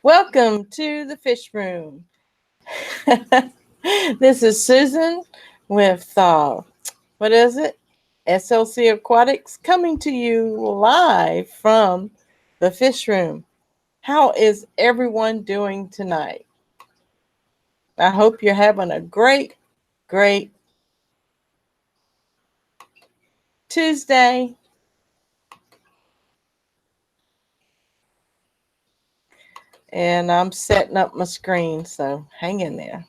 Welcome to the Fishroom. This is Susan with, what is it? SLC Aquatics coming to you live from the Fishroom. How is everyone doing tonight? I hope you're having a great Tuesday. And I'm setting up my screen, so hang in there.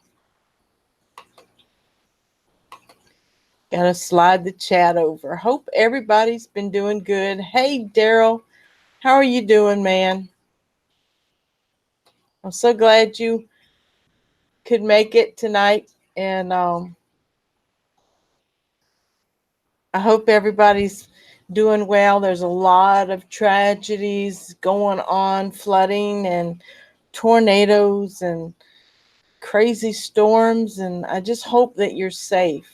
Gotta slide the chat over. Hope everybody's been doing good. Hey, Daryl, how are you doing, man? I'm so glad you could make it tonight. And I hope everybody's doing well. There's a lot of tragedies going on, flooding and tornadoes and crazy storms. And I just hope that you're safe.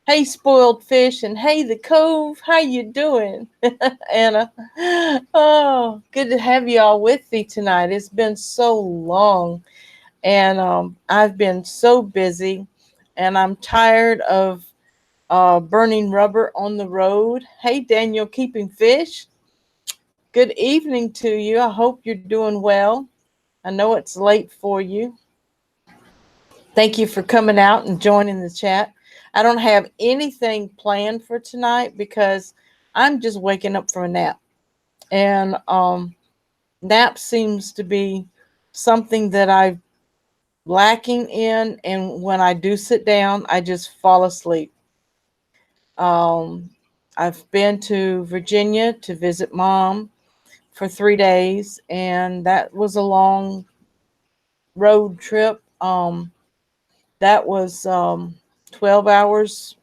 Hey, spoiled fish, and hey, the cove, how you doing? Anna. Oh, good to have you all with me tonight. It's been so long, and I've been so busy, and I'm tired of burning rubber on the road. Hey, Daniel, keeping fish. Good evening to you. I hope you're doing well. I know it's late for you. Thank you for coming out and joining the chat. I don't have anything planned for tonight because I'm just waking up from a nap. And nap seems to be something that I'm lacking in. And when I do sit down, I just fall asleep. Um, I've been to Virginia to visit mom for 3 days, and that was a long road trip. That was 12 hours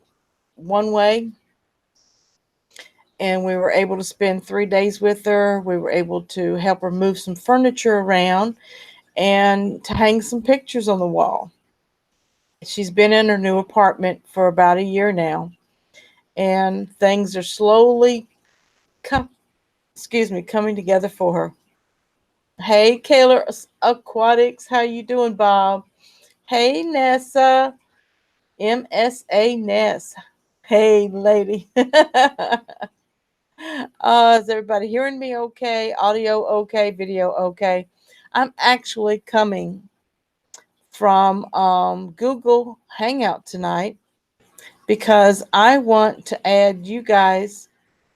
one way, and we were able to spend 3 days with her. We were able to help her move some furniture around and to hang some pictures on the wall. She's been in her new apartment for about a year now, and things are slowly coming together for her. Hey, Kayla Aquatics, how you doing, Bob? Hey, Nessa, MSA Ness. Hey, lady. Is everybody hearing me okay? Audio okay? Video okay? I'm actually coming from Google Hangout tonight because I want to add you guys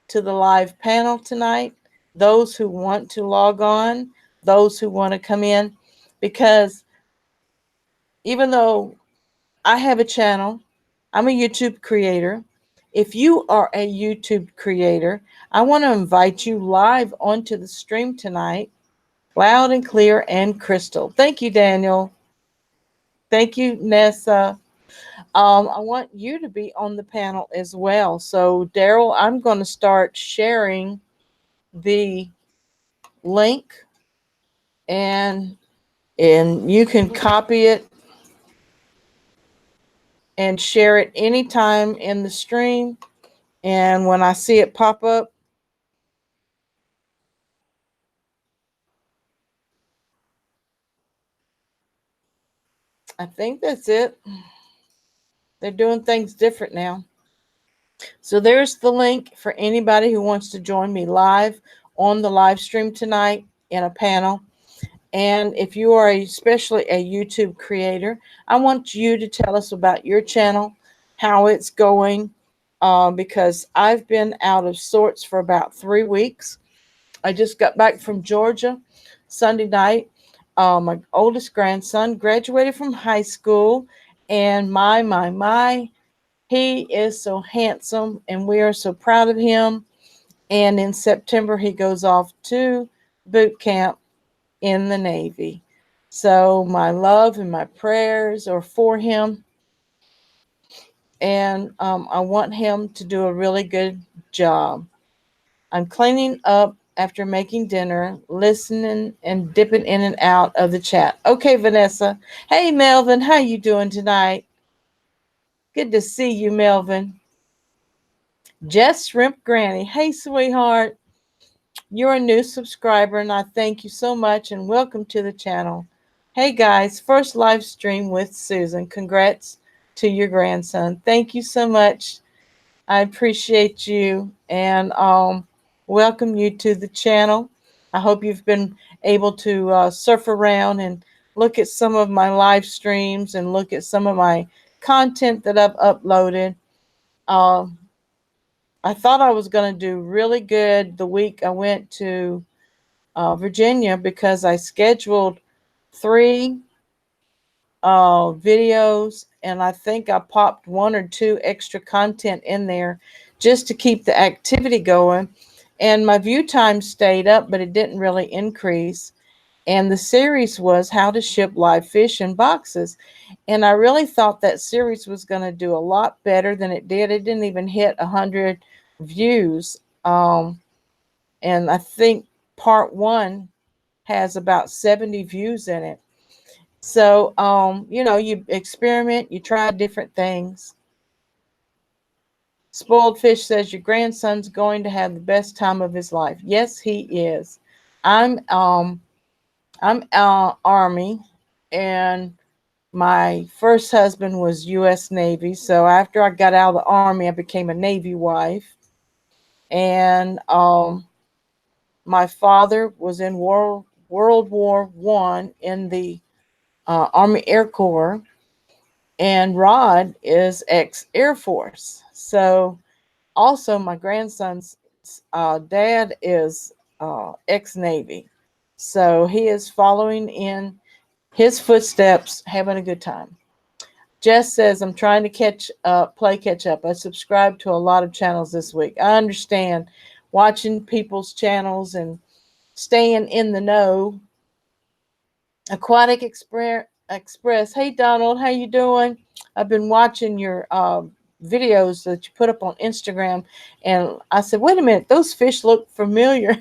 to the live panel tonight. Those who want to log on, those who want to come in, because even though I have a channel, I'm a YouTube creator. If you are a YouTube creator, I want to invite you live onto the stream tonight, loud and clear and crystal. Thank you, Daniel. Thank you, Nessa. I want you to be on the panel as well. So, Daryl, I'm going to start sharing the link, and you can copy it and share it anytime in the stream. And when I see it pop up, I think that's it. They're doing things different now. So there's the link for anybody who wants to join me live on the live stream tonight in a panel. And if you are especially a YouTube creator, I want you to tell us about your channel, how it's going, because I've been out of sorts for about 3 weeks. I just got back from Georgia Sunday night. My oldest grandson graduated from high school, and my, he is so handsome, and we are so proud of him. And in September, he goes off to boot camp in the Navy. So my love and my prayers are for him. And I want him to do a really good job. I'm cleaning up after making dinner, listening and dipping in and out of the chat. Okay, Vanessa. Hey, Melvin, how you doing tonight? Good to see you, Melvin. Jess Shrimp Granny. Hey, sweetheart. you're a new subscriber, and I thank you so much and welcome to the channel. Hey guys, first live stream with Susan. Congrats to your grandson. Thank you so much. I appreciate you and welcome you to the channel. I hope you've been able to surf around and look at some of my live streams and look at some of my content that I've uploaded. Um, I thought I was going to do really good the week I went to Virginia because I scheduled 3 videos, and I think I popped 1 or 2 extra content in there just to keep the activity going. And my view time stayed up, but it didn't really increase. And the series was how to ship live fish in boxes. And I really thought that series was going to do a lot better than it did. It didn't even hit 100 views. And I think part 1 has about 70 views in it. So, you experiment, you try different things. Spoiled Fish says your grandson's going to have the best time of his life. Yes, he is. I'm Army, and my first husband was U.S. Navy. So after I got out of the Army, I became a Navy wife. And my father was in World War One in the Army Air Corps, and Rod is ex-Air Force. So also my grandson's dad is ex-Navy. So he is following in his footsteps, having a good time. Jess says, I'm trying to play catch up. I subscribed to a lot of channels this week. I understand watching people's channels and staying in the know. Aquatic Express. Hey Donald, how you doing? I've been watching your videos that you put up on Instagram, and I said, wait a minute, those fish look familiar.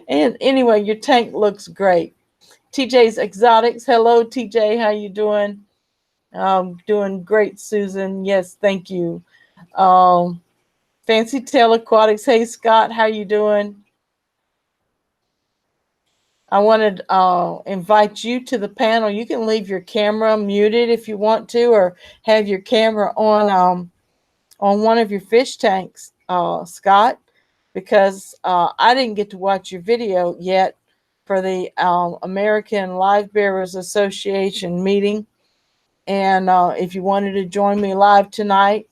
And anyway, your tank looks great. TJ's Exotics. Hello, TJ. How you doing? Doing great, Susan. Yes, thank you. Um, Fancy Tail Aquatics. Hey, Scott. How you doing? I wanted to invite you to the panel. You can leave your camera muted if you want to, or have your camera on one of your fish tanks, Scott, because I didn't get to watch your video yet for the American Live Bearers Association meeting. And if you wanted to join me live tonight,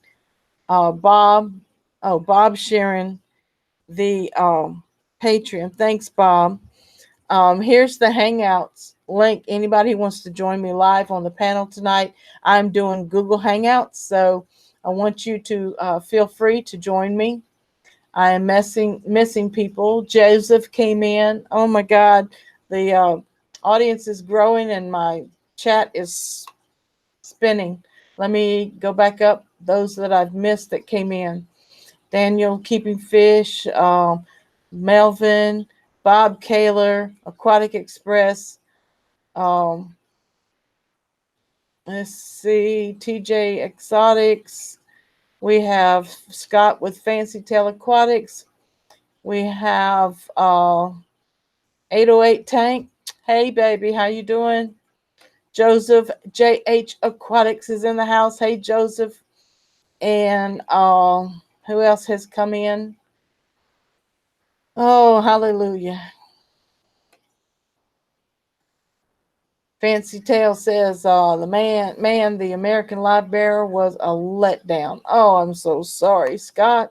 Bob's sharing the Patreon. Thanks, Bob. Here's the Hangouts link. Anybody who wants to join me live on the panel tonight, I'm doing Google Hangouts, so I want you to feel free to join me. I am missing people. Joseph came in. Oh my God, the audience is growing and my chat is spinning. Let me go back up those that I've missed that came in. Daniel, Keeping Fish, Melvin, Bob Kaler, Aquatic Express. Um, let's see, TJ Exotics. We have Scott with Fancy Tail Aquatics. We have 808 Tank. Hey, baby, how you doing? Joseph JH Aquatics is in the house. Hey, Joseph. And who else has come in? Oh, hallelujah. Fancy Tale says the American Live Bearer was a letdown. Oh, I'm so sorry, Scott.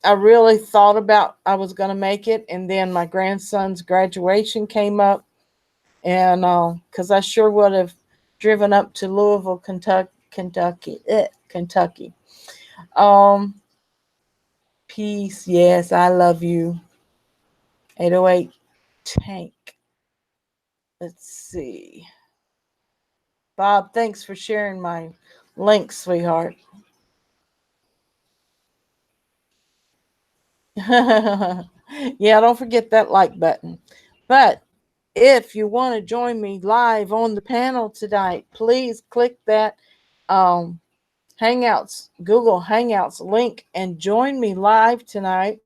I really thought about I was going to make it, and then my grandson's graduation came up, and because I sure would have driven up to Louisville, Kentucky. Peace. Yes, I love you. 808 Tank. Let's see. Bob, thanks for sharing my link, sweetheart. Yeah, don't forget that like button. But if you want to join me live on the panel tonight, please click that Hangouts, Google Hangouts link, and join me live tonight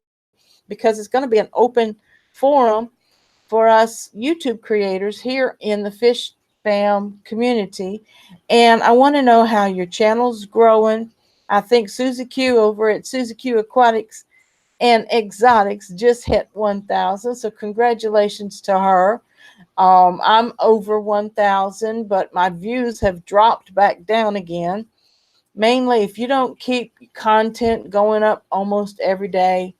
because it's going to be an open forum for us YouTube creators here in the Fish Fam community. And I want to know how your channel's growing. I think Susie Q over at Susie Q Aquatics and Exotics just hit 1,000. So congratulations to her. I'm over 1,000, but my views have dropped back down again. Mainly, if you don't keep content going up almost every day,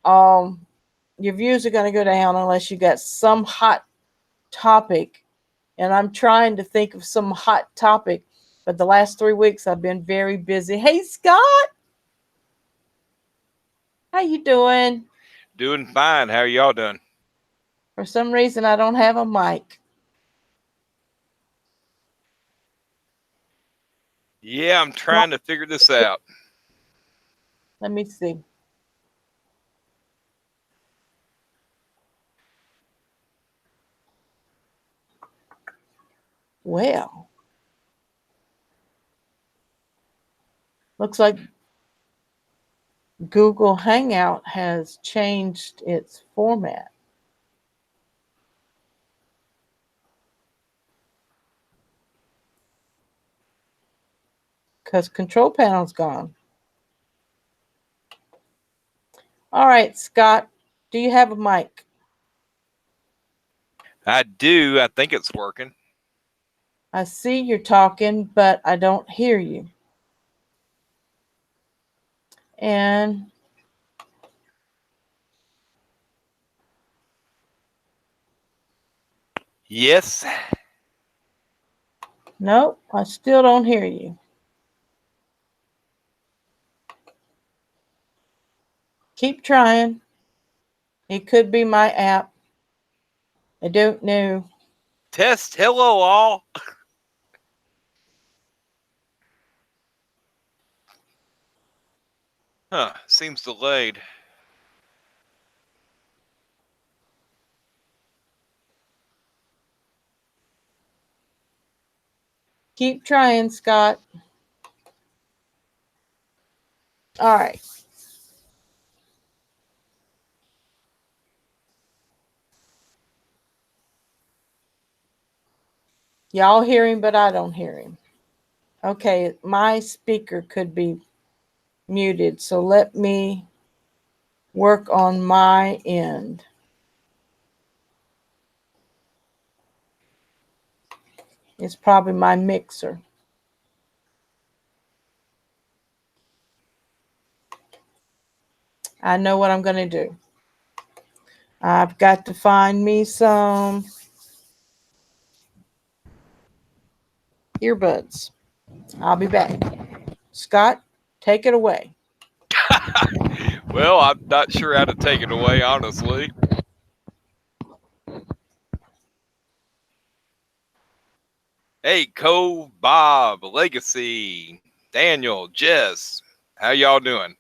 um, your views are going to go down unless you got some hot topic. And I'm trying to think of some hot topic, but the last 3 weeks I've been very busy. Hey, Scott, how you doing? Doing fine. How are y'all doing? For some reason, I don't have a mic. Yeah, I'm trying to figure this out. Let me see. Well, looks like Google Hangout has changed its format because control panel's gone. All right, Scott, do you have a mic? I do. I think it's working. I see you're talking, but I don't hear you. And Yes. nope, I still don't hear you. Keep trying. It could be my app. I don't know. Test. Hello, all. Huh. Seems delayed. Keep trying, Scott. All right. Y'all hear him, but I don't hear him. Okay, my speaker could be muted, so let me work on my end. It's probably my mixer. I know what I'm going to do. I've got to find me some earbuds. I'll be back. Scott, take it away. Well, I'm not sure how to take it away, honestly. Hey, Cove, Bob, Legacy, Daniel, Jess. How y'all doing?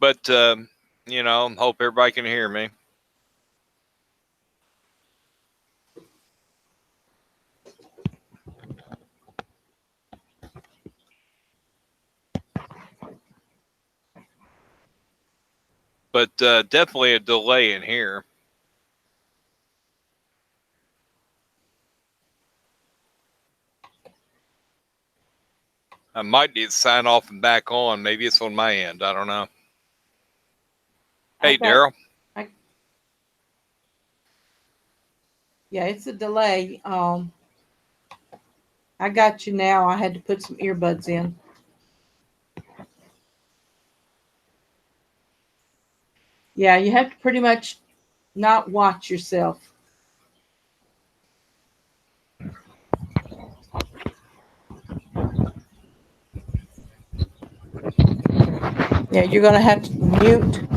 But, hope everybody can hear me. But definitely a delay in here. I might need to sign off and back on. Maybe it's on my end. I don't know. Hey, Daryl. Yeah, it's a delay. I got you now. I had to put some earbuds in. Yeah, you have to pretty much not watch yourself. Yeah, you're going to have to mute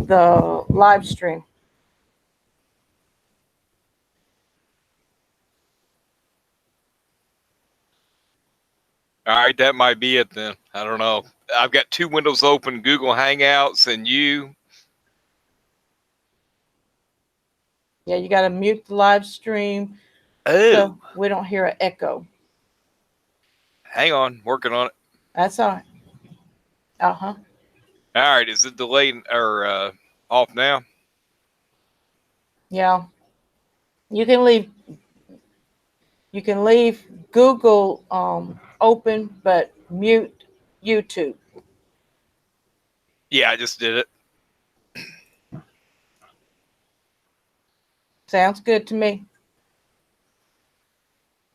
the live stream. All right, that might be it then. I don't know. I've got two windows open, Google Hangouts and you. Yeah, you got to mute the live stream Oh, so we don't hear an echo. hang on, working on it. That's all right. Uh-huh. All right, is it delayed or off now? Yeah. You can leave Google open but mute YouTube. Yeah, I just did it. Sounds good to me.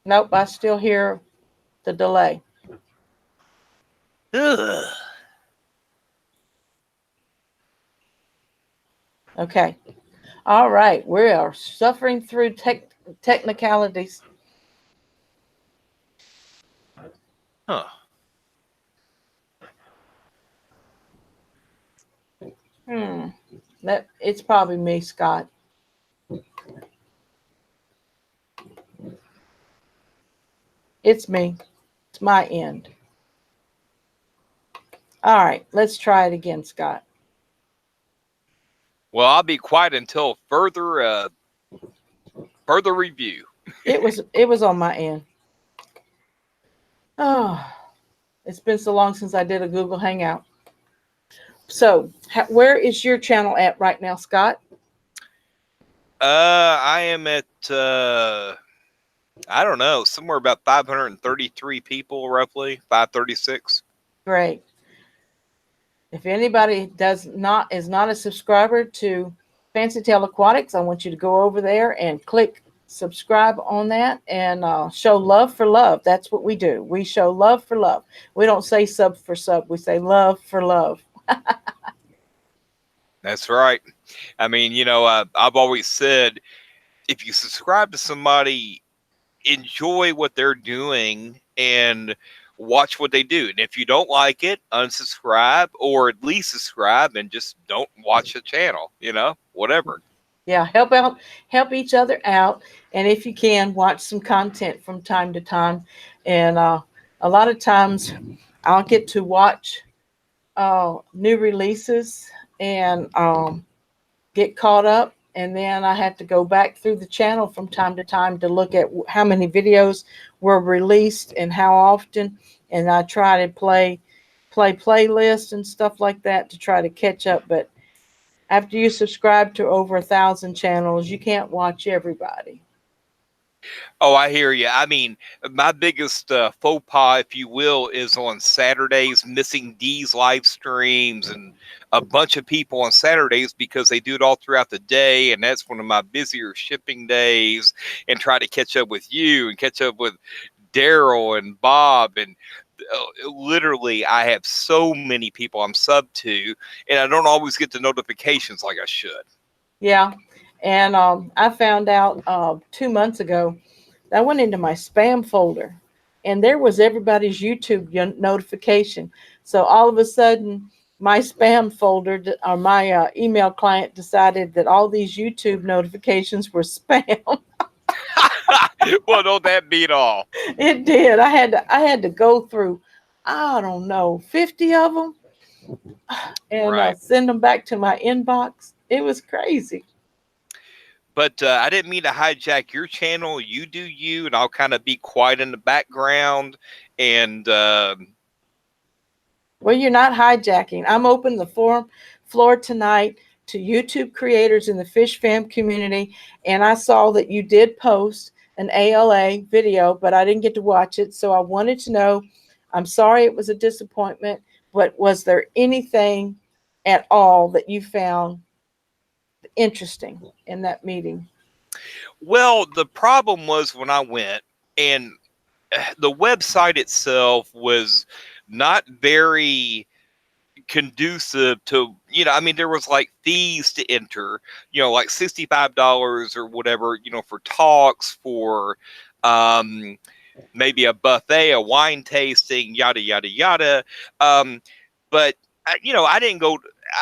Nope, I still hear the delay. Ugh. Okay. All right. We are suffering through technicalities. Huh. It's probably me, Scott. It's me. It's my end. All right, let's try it again, Scott. Well, I'll be quiet until further review. It was on my end. Oh, it's been so long since I did a Google Hangout. So, where is your channel at right now, Scott? I am at I don't know, somewhere about 533 people, roughly 536. Great. If anybody is not a subscriber to Fancy Tail Aquatics, I want you to go over there and click subscribe on that and show love for love. That's what we do. We show love for love. We don't say sub for sub. We say love for love. That's right. I mean, I've always said, if you subscribe to somebody, enjoy what they're doing and watch what they do. And if you don't like it, unsubscribe or at least subscribe and just don't watch the channel, whatever. Yeah, help each other out. And if you can, watch some content from time to time. And a lot of times I'll get to watch new releases and get caught up. And then I have to go back through the channel from time to time to look at how many videos were released and how often. And I try to play playlists and stuff like that to try to catch up. But after you subscribe to over 1,000 channels, you can't watch everybody. Oh, I hear you. I mean, my biggest faux pas, if you will, is on Saturdays, missing D's live streams and a bunch of people on Saturdays because they do it all throughout the day. And that's one of my busier shipping days, and try to catch up with you and catch up with Daryl and Bob. And literally, I have so many people I'm sub to, and I don't always get the notifications like I should. Yeah. And I found out 2 months ago, I went into my spam folder and there was everybody's YouTube notification. So all of a sudden, my spam folder or my email client decided that all these YouTube notifications were spam. Well, don't that beat all? It did. I had to go through, I don't know, 50 of them and Right. send them back to my inbox. It was crazy. But I didn't mean to hijack your channel. You do you, and I'll kind of be quiet in the background. And Well, you're not hijacking. I'm open the floor tonight to YouTube creators in the Fish Fam community, and I saw that you did post an ALA video, but I didn't get to watch it, so I wanted to know. I'm sorry it was a disappointment, but was there anything at all that you found interesting in that meeting? well, the problem was when I went, and the website itself was not very conducive to, I mean, there was like fees to enter, like $65 or whatever, for talks, for maybe a buffet, a wine tasting, yada yada yada. But I didn't go.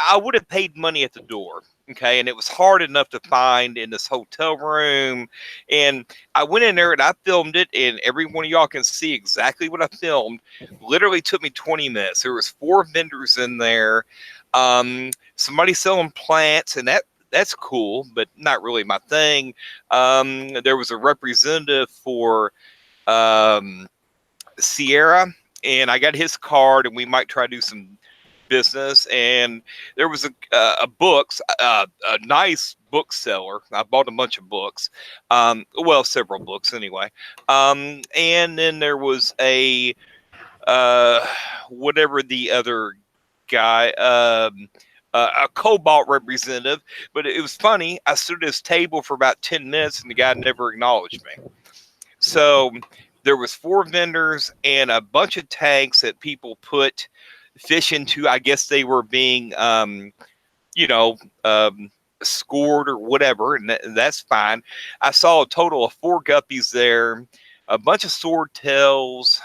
I would have paid money at the door. Okay, and it was hard enough to find in this hotel room. And I went in there and I filmed it, and every one of y'all can see exactly what I filmed. Literally took me 20 minutes. There was 4 vendors in there. Somebody selling plants, and that's cool, but not really my thing. There was a representative for Sierra, and I got his card, and we might try to do some business. And there was a books, a nice bookseller. I bought a bunch of books, well, several books anyway. And then there was uh, whatever the other guy, a Cobalt representative. But it was funny. I stood at his table for about 10 minutes, and the guy never acknowledged me. So there was 4 vendors and a bunch of tanks that people put fish into. I guess they were being, you know, scored or whatever, and that's fine. I saw a total of 4 guppies there, a bunch of swordtails,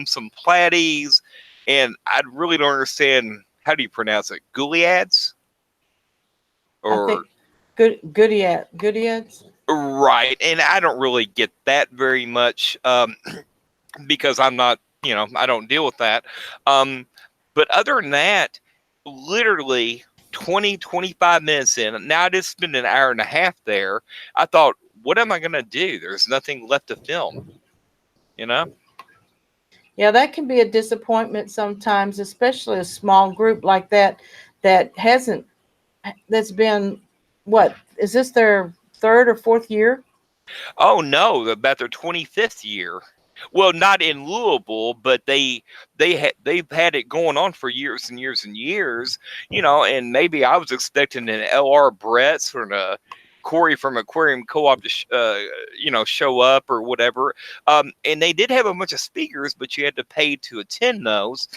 some platies, and I really don't understand, how do you pronounce it? Gouliads? I Or think Goodyeads. right, and I don't really get that very much, because I'm not, I don't deal with that. But other than that, literally 20, 25 minutes in, now I just spent an hour and a half there. I thought, what am I going to do? There's nothing left to film, you know? Yeah, that can be a disappointment sometimes, especially a small group like that that hasn't that's been what is this their third or fourth year? Oh no, about their 25th year. Well, not in Louisville, but they've had it going on for years and years and years, and maybe I was expecting an LR Bretts or a Corey from Aquarium Co-op to show up or whatever. And they did have a bunch of speakers, but you had to pay to attend those.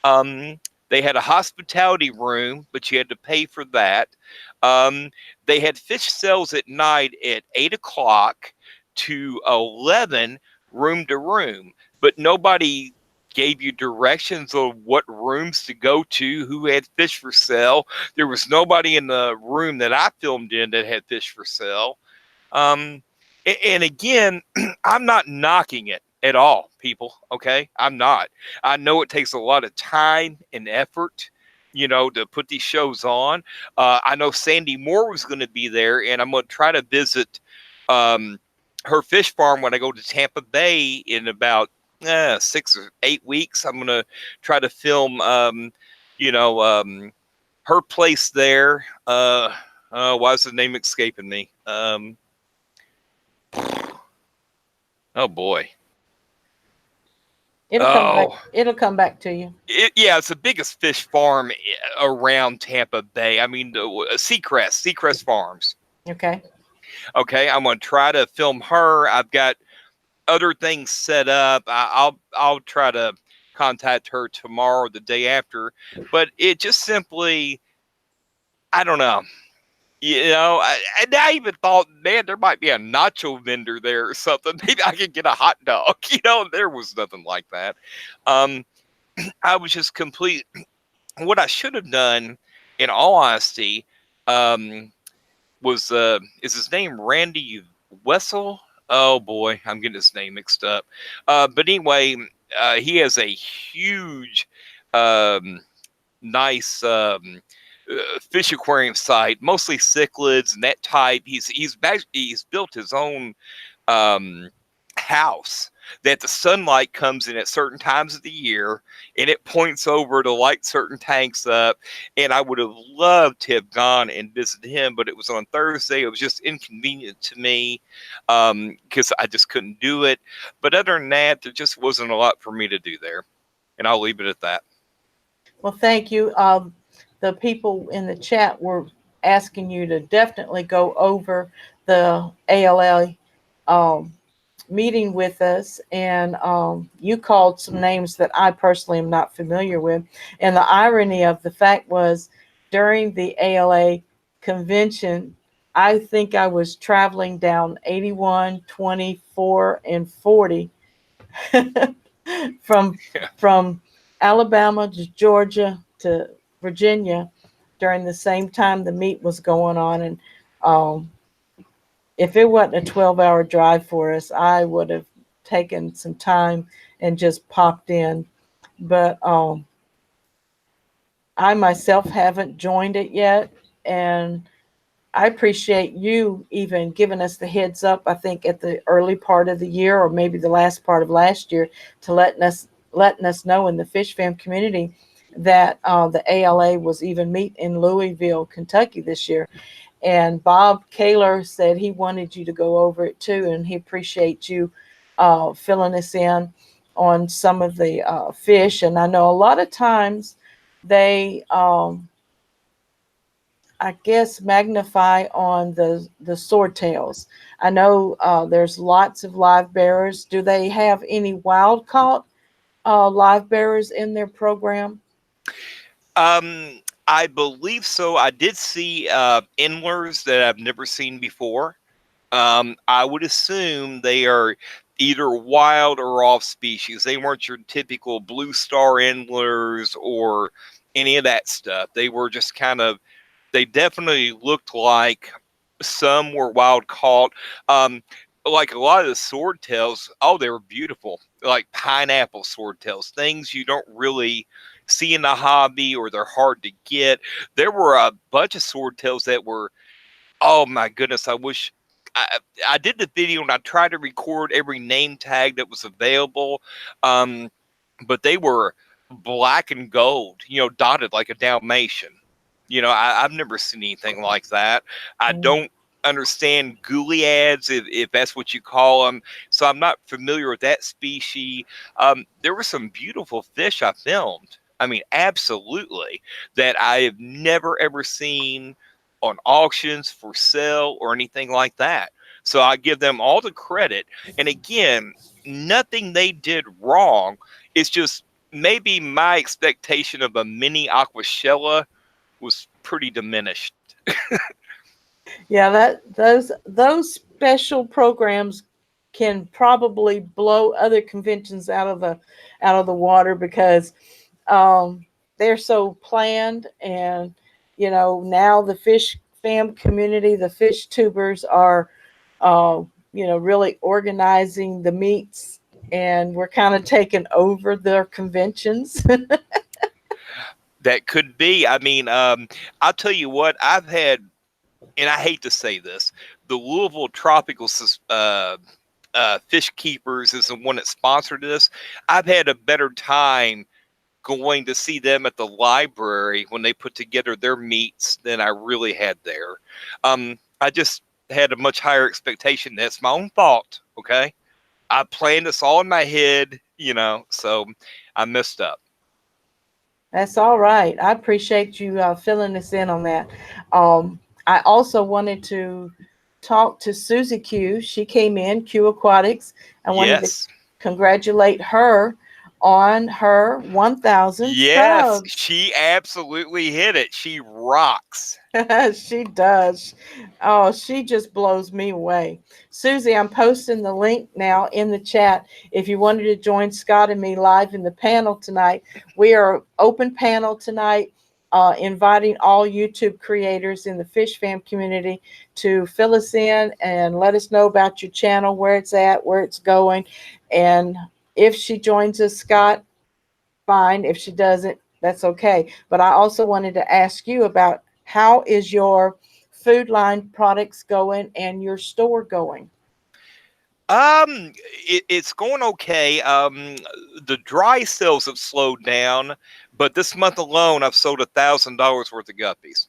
They had a hospitality room, but you had to pay for that. They had fish sales at night at 8 o'clock to 11, room to room, but nobody gave you directions on what rooms to go to, who had fish for sale. There was nobody in the room that I filmed in that had fish for sale. And again, I'm not knocking it at all, people. Okay, I'm not. I know it takes a lot of time and effort, to put these shows on. I know Sandy Moore was going to be there, and I'm going to try to visit her fish farm when I go to Tampa Bay in about 6 or 8 weeks. I'm going to try to film, her place there. Why is the name escaping me? Oh boy. It'll come back. It'll come back to you. Yeah, it's the biggest fish farm around Tampa Bay. I mean, Seacrest Farms. Okay. Okay, I'm going to try to film her. I've got other things set up. I'll try to contact her tomorrow or the day after. But it just simply, I don't know. And I even thought, man, there might be a nacho vendor there or something. Maybe I could get a hot dog. There was nothing like that. I was just complete. What I should have done, in all honesty, was is his name Randy Wessel? Oh boy, I'm getting his name mixed up. But anyway, he has a huge, nice fish aquarium site, mostly cichlids and that type. He's built his own house that the sunlight comes in at certain times of the year, and it points over to light certain tanks up. And I would have loved to have gone and visited him, but it was on Thursday. It was just inconvenient to me because I just couldn't do it. But other than that, there just wasn't a lot for me to do there, and I'll leave it at that. Well, thank you. The people in the chat were asking you to definitely go over the ALA meeting with us, and you called some names that I personally am not familiar with. And the irony of the fact was, during the ALA convention, I think I was traveling down 81, 24, and 40 from Alabama to Georgia to Virginia, during the same time the meet was going on. And um, if it wasn't a 12-hour drive for us, I would have taken some time and just popped in. But I myself haven't joined it yet. And I appreciate you even giving us the heads up, I think at the early part of the year or maybe the last part of last year, to letting us know in the Fish Fam community that the ALA was even meet in Louisville, Kentucky this year. And Bob Kaler said he wanted you to go over it too, and he appreciates you filling us in on some of the fish. And I know a lot of times they I guess magnify on the swordtails. I know there's lots of live bearers. Do they have any wild caught live bearers in their program? I believe so. I did see endlers that I've never seen before. I would assume they are either wild or off species. They weren't your typical blue star endlers or any of that stuff. They were just kind of, they definitely looked like some were wild caught. Um, like a lot of the swordtails, oh, they were beautiful, like pineapple swordtails, things you don't really see in the hobby or they're hard to get. There were a bunch of swordtails that were, oh my goodness, I wish I, I did the video and I tried to record every name tag that was available. Um, but they were black and gold, dotted like a Dalmatian. I've never seen anything like that. I Mm. don't understand Gouliads, if that's what you call them. So I'm not familiar with that species. There were some beautiful fish I filmed. I mean, absolutely, that I have never ever seen on auctions for sale or anything like that. So I give them all the credit. And again, nothing they did wrong. It's just maybe my expectation of a mini Aquashella was pretty diminished. Yeah, that those special programs can probably blow other conventions out of the water because um, they're so planned. And now the fish fam community, the fish tubers are uh, really organizing the meets, and we're kind of taking over their conventions. That could be. I mean, I'll tell you what, I've had, and I hate to say this, the Louisville Tropical Fish Keepers is the one that sponsored this. I've had a better time going to see them at the library when they put together their meets than I really had there. I just had a much higher expectation. That's my own fault. Okay. I planned this all in my head, so I messed up. That's all right. I appreciate you filling us in on that. I also wanted to talk to Susie Q. She came in, Q Aquatics. I wanted to Yes. congratulate her on her 1,000 Yes. subs. She absolutely hit it. She rocks. She does. Oh, she just blows me away. Susie, I'm posting the link now in the chat. If you wanted to join Scott and me live in the panel tonight, we are open panel tonight, inviting all YouTube creators in the Fish Fam community to fill us in and let us know about your channel, where it's at, where it's going. And if she joins us, Scott, fine. If she doesn't, that's okay. But I also wanted to ask you about how is your food line products going and your store going? It's going okay. The dry sales have slowed down, but this month alone, I've sold $1,000 worth of guppies.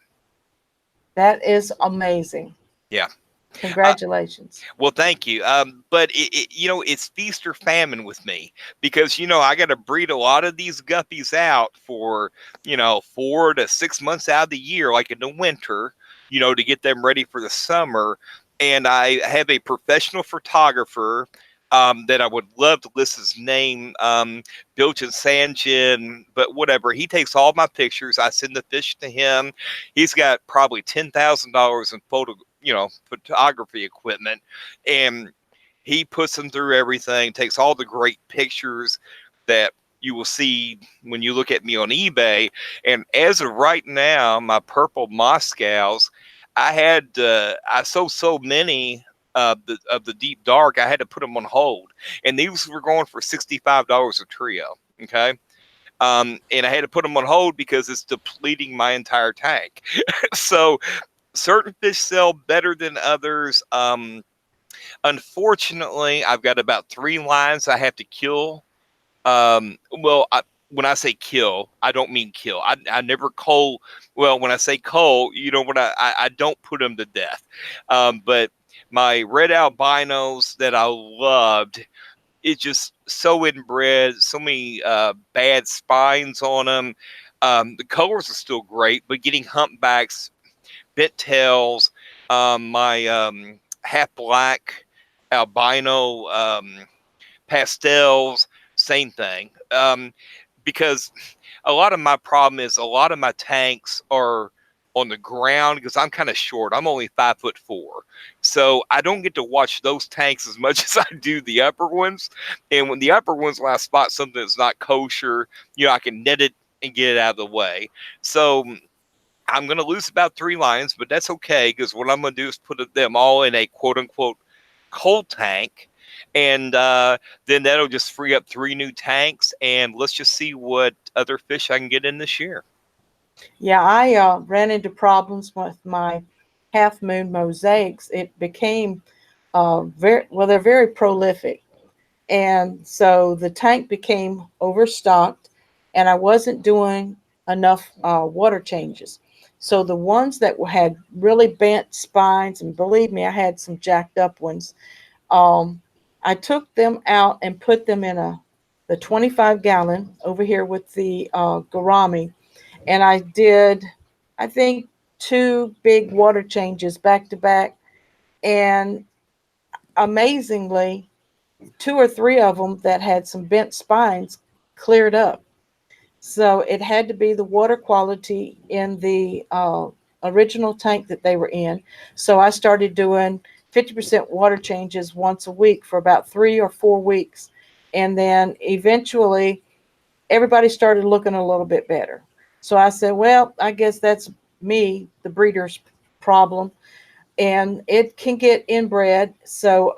That is amazing. Yeah. Uh, Congratulations. well, thank you. But it's feast or famine with me because I got to breed a lot of these guppies out for 4 to 6 months out of the year, like in the winter, to get them ready for the summer. And I have a professional photographer that I would love to list his name, Bilchin Sanjin, but whatever. He takes all my pictures. I send the fish to him. He's got probably $10,000 in photography equipment, and he puts them through everything, takes all the great pictures that you will see when you look at me on eBay. And as of right now, my purple Moscows, I sold so many of the deep dark, I had to put them on hold, and these were going for $65 a trio. Okay. And I had to put them on hold because it's depleting my entire tank. So certain fish sell better than others. Unfortunately, I've got about 3 lines I have to kill. When I say kill, I don't mean kill. I never cull. Well, when I say cull, when I don't put them to death. But my red albinos that I loved, it's just so inbred, so many bad spines on them. The colors are still great, but getting humpbacks, bit tails, my half black albino pastels, same thing. Because a lot of my problem is a lot of my tanks are on the ground because I'm kind of short. I'm only 5'4", so I don't get to watch those tanks as much as I do the upper ones. And when the upper ones, when I spot something that's not kosher, I can net it and get it out of the way. So I'm going to lose about 3 lines, but that's okay because what I'm going to do is put them all in a quote unquote cold tank. And then that'll just free up 3 new tanks. And let's just see what other fish I can get in this year. Yeah, I ran into problems with my half moon mosaics. It became very well, they're very prolific. And so the tank became overstocked, and I wasn't doing enough water changes. So the ones that had really bent spines, and believe me, I had some jacked up ones, um, I took them out and put them in the 25-gallon over here with the gourami, and I did, I think, 2 big water changes back to back, and amazingly, 2 or 3 of them that had some bent spines cleared up. So it had to be the water quality in the original tank that they were in. So I started doing 50% water changes once a week for about 3 or 4 weeks. And then eventually everybody started looking a little bit better. So I said, well, I guess that's me, the breeder's problem. And it can get inbred. So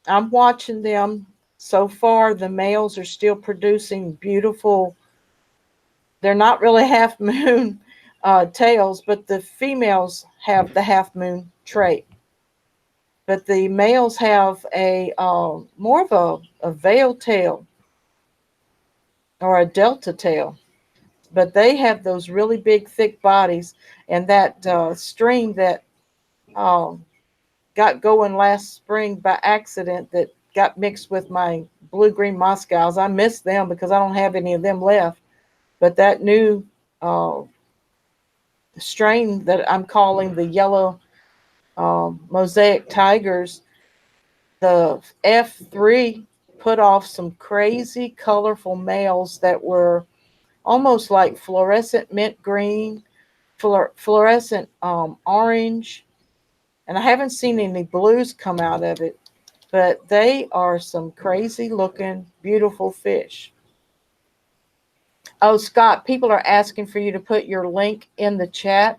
I'm watching them. So far, the males are still producing beautiful. They're not really half moon tails, but the females have the half moon trait. But the males have a more of a veil tail or a delta tail. But they have those really big, thick bodies, and that stream that um, got going last spring by accident that got mixed with my blue green Moscows. I miss them because I don't have any of them left. But that new uh, strain that I'm calling the yellow mosaic tigers, the F3 put off some crazy colorful males that were almost like fluorescent mint green, fluorescent orange, and I haven't seen any blues come out of it, but they are some crazy looking, beautiful fish. Oh, Scott, people are asking for you to put your link in the chat.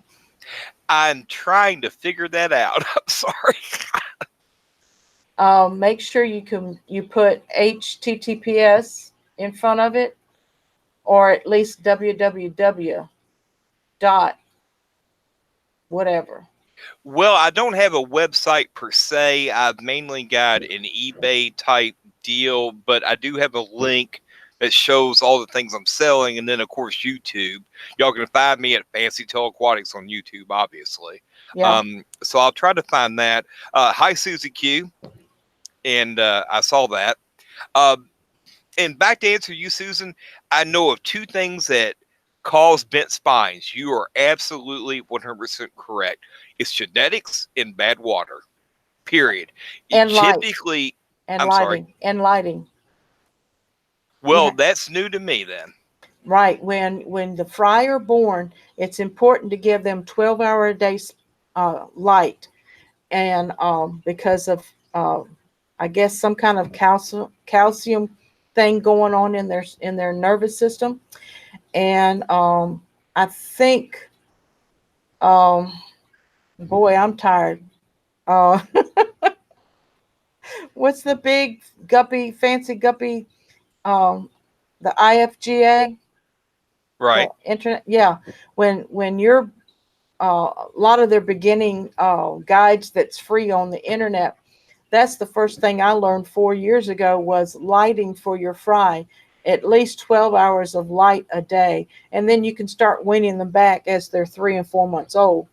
I'm trying to figure that out. I'm sorry. Make sure you put HTTPS in front of it, or at least www dot whatever. Well, I don't have a website per se. I've mainly got an eBay type deal, but I do have a link that shows all the things I'm selling. And then, of course, YouTube. Y'all can find me at Fancy Tail Aquatics on YouTube, obviously. Yeah. So I'll try to find that. Hi, Susie Q. And I saw that. Uh, and back to answer you, Susan, I know of 2 things that cause bent spines. You are absolutely 100% correct. It's genetics and bad water, period. And light Typically, and I'm sorry. lighting and lighting. Well, that's new to me then. Right. When the fry are born, it's important to give them 12-hour a day light, and because of I guess some kind of calcium thing going on in their nervous system. And I think, um, boy, I'm tired. Uh, what's the big guppy, fancy guppy? Um, the IFGA, the Right. internet. Yeah, when you're a lot of their beginning guides that's free on the internet. That's the first thing I learned 4 years ago was lighting for your fry, at least 12 hours of light a day, and then you can start weaning them back as they're 3 and 4 months old.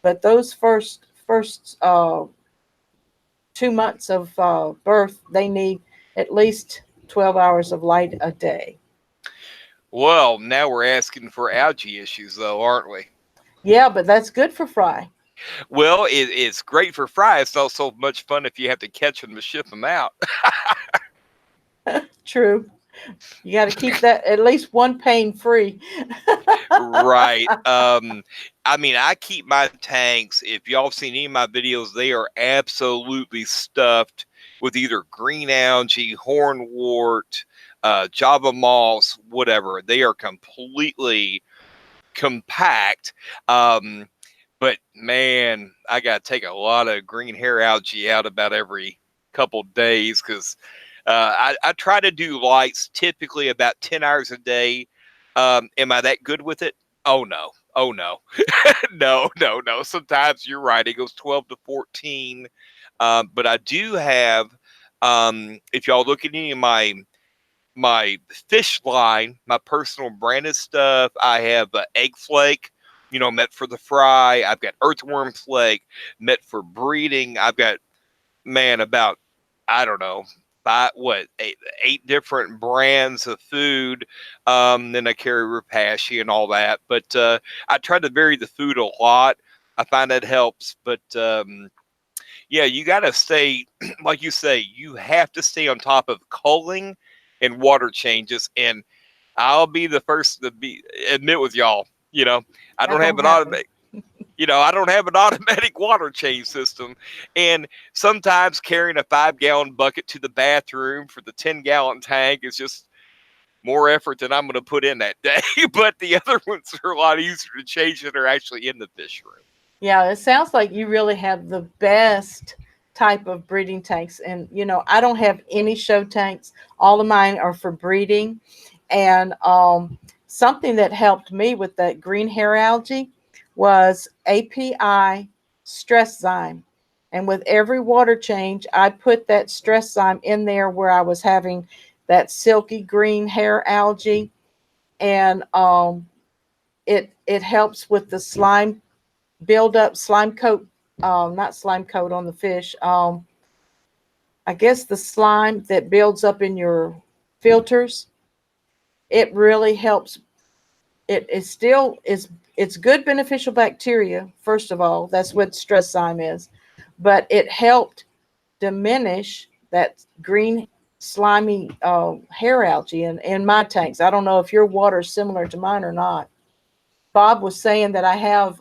But those first 2 months of birth, they need at least 12 hours of light a day. Well, now we're asking for algae issues, though, aren't we? Yeah, but that's good for fry. Well, it's great for fry. It's not so much fun if you have to catch them to ship them out. True. You got to keep that at least one pain free. Right. I mean, I keep my tanks. If y'all have seen any of my videos, they are absolutely stuffed with either green algae, hornwort, Java moss, whatever. They are completely compact. But man, I got to take a lot of green hair algae out about every couple days because I try to do lights typically about 10 hours a day. Am I that good with it? Oh no. Oh no. No. Sometimes you're right. It goes 12 to 14. But I do have, if y'all look at any of my fish line, my personal branded stuff, I have egg flake, meant for the fry. I've got earthworm flake, meant for breeding. I've got, man, about, I don't know, eight different brands of food. Then I carry Repashy and all that. But I try to vary the food a lot. I find that helps. But yeah, you got to stay, like you say, you have to stay on top of culling and water changes. And I'll be the first to admit with y'all, I That don't have don't an happen. automatic. I don't have an automatic water change system. And sometimes carrying a 5-gallon bucket to the bathroom for the 10-gallon tank is just more effort than I'm going to put in that day. But the other ones are a lot easier to change that are actually in the fish room. Yeah, it sounds like you really have the best type of breeding tanks. And, I don't have any show tanks. All of mine are for breeding. And something that helped me with that green hair algae was API stress zyme. And with every water change, I put that stress zyme in there where I was having that silky green hair algae. And it helps with the slime build up, slime coat, not slime coat on the fish. I guess the slime that builds up in your filters. It really helps. It still is. It's good beneficial bacteria. First of all, that's what stress zyme is, but it helped diminish that green slimy hair algae in my tanks. I don't know if your water is similar to mine or not. Bob was saying that I have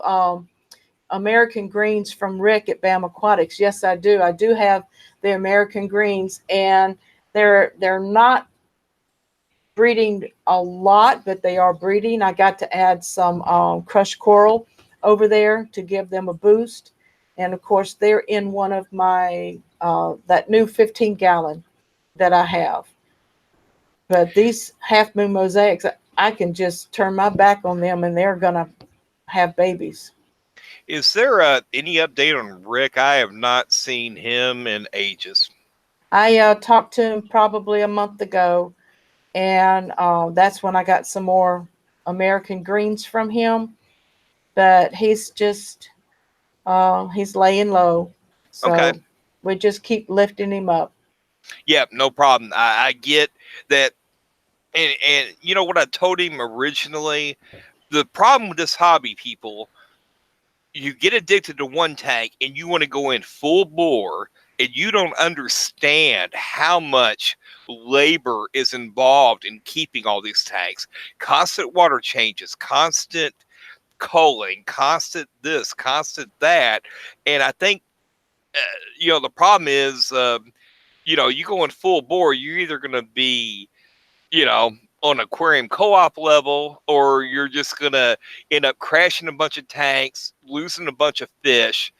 American greens from Rick at BAM Aquatics. Yes, I do. I do have the American greens, and they're not breeding a lot, but they are breeding. I got to add some crushed coral over there to give them a boost, and of course they're in one of my that new 15-gallon that I have. But these half moon mosaics, I can just turn my back on them, and they're gonna have babies. Is there any update on Rick? I have not seen him in ages. I talked to him probably a month ago, and that's when I got some more American greens from him. But he's just he's laying low, Okay. so we just keep lifting him up. Yeah, no problem. I get that. And you know what I told him originally? The problem with this hobby, people, you get addicted to one tank and you want to go in full bore and you don't understand how much labor is involved in keeping all these tanks. Constant water changes, constant culling, constant this, constant that. And I think, the problem is, you go in full bore, you're either going to be you know, on aquarium co-op level, or you're just gonna end up crashing a bunch of tanks, losing a bunch of fish,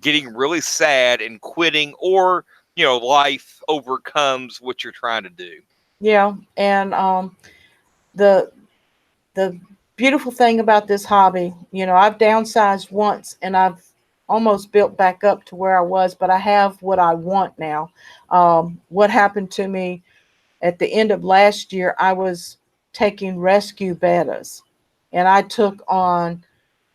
getting really sad and quitting, or life overcomes what you're trying to do. Yeah, and the the beautiful thing about this hobby, I've downsized once and I've almost built back up to where I was, but I have what I want now. What happened to me at the end of last year, I was taking rescue bettas, and I took on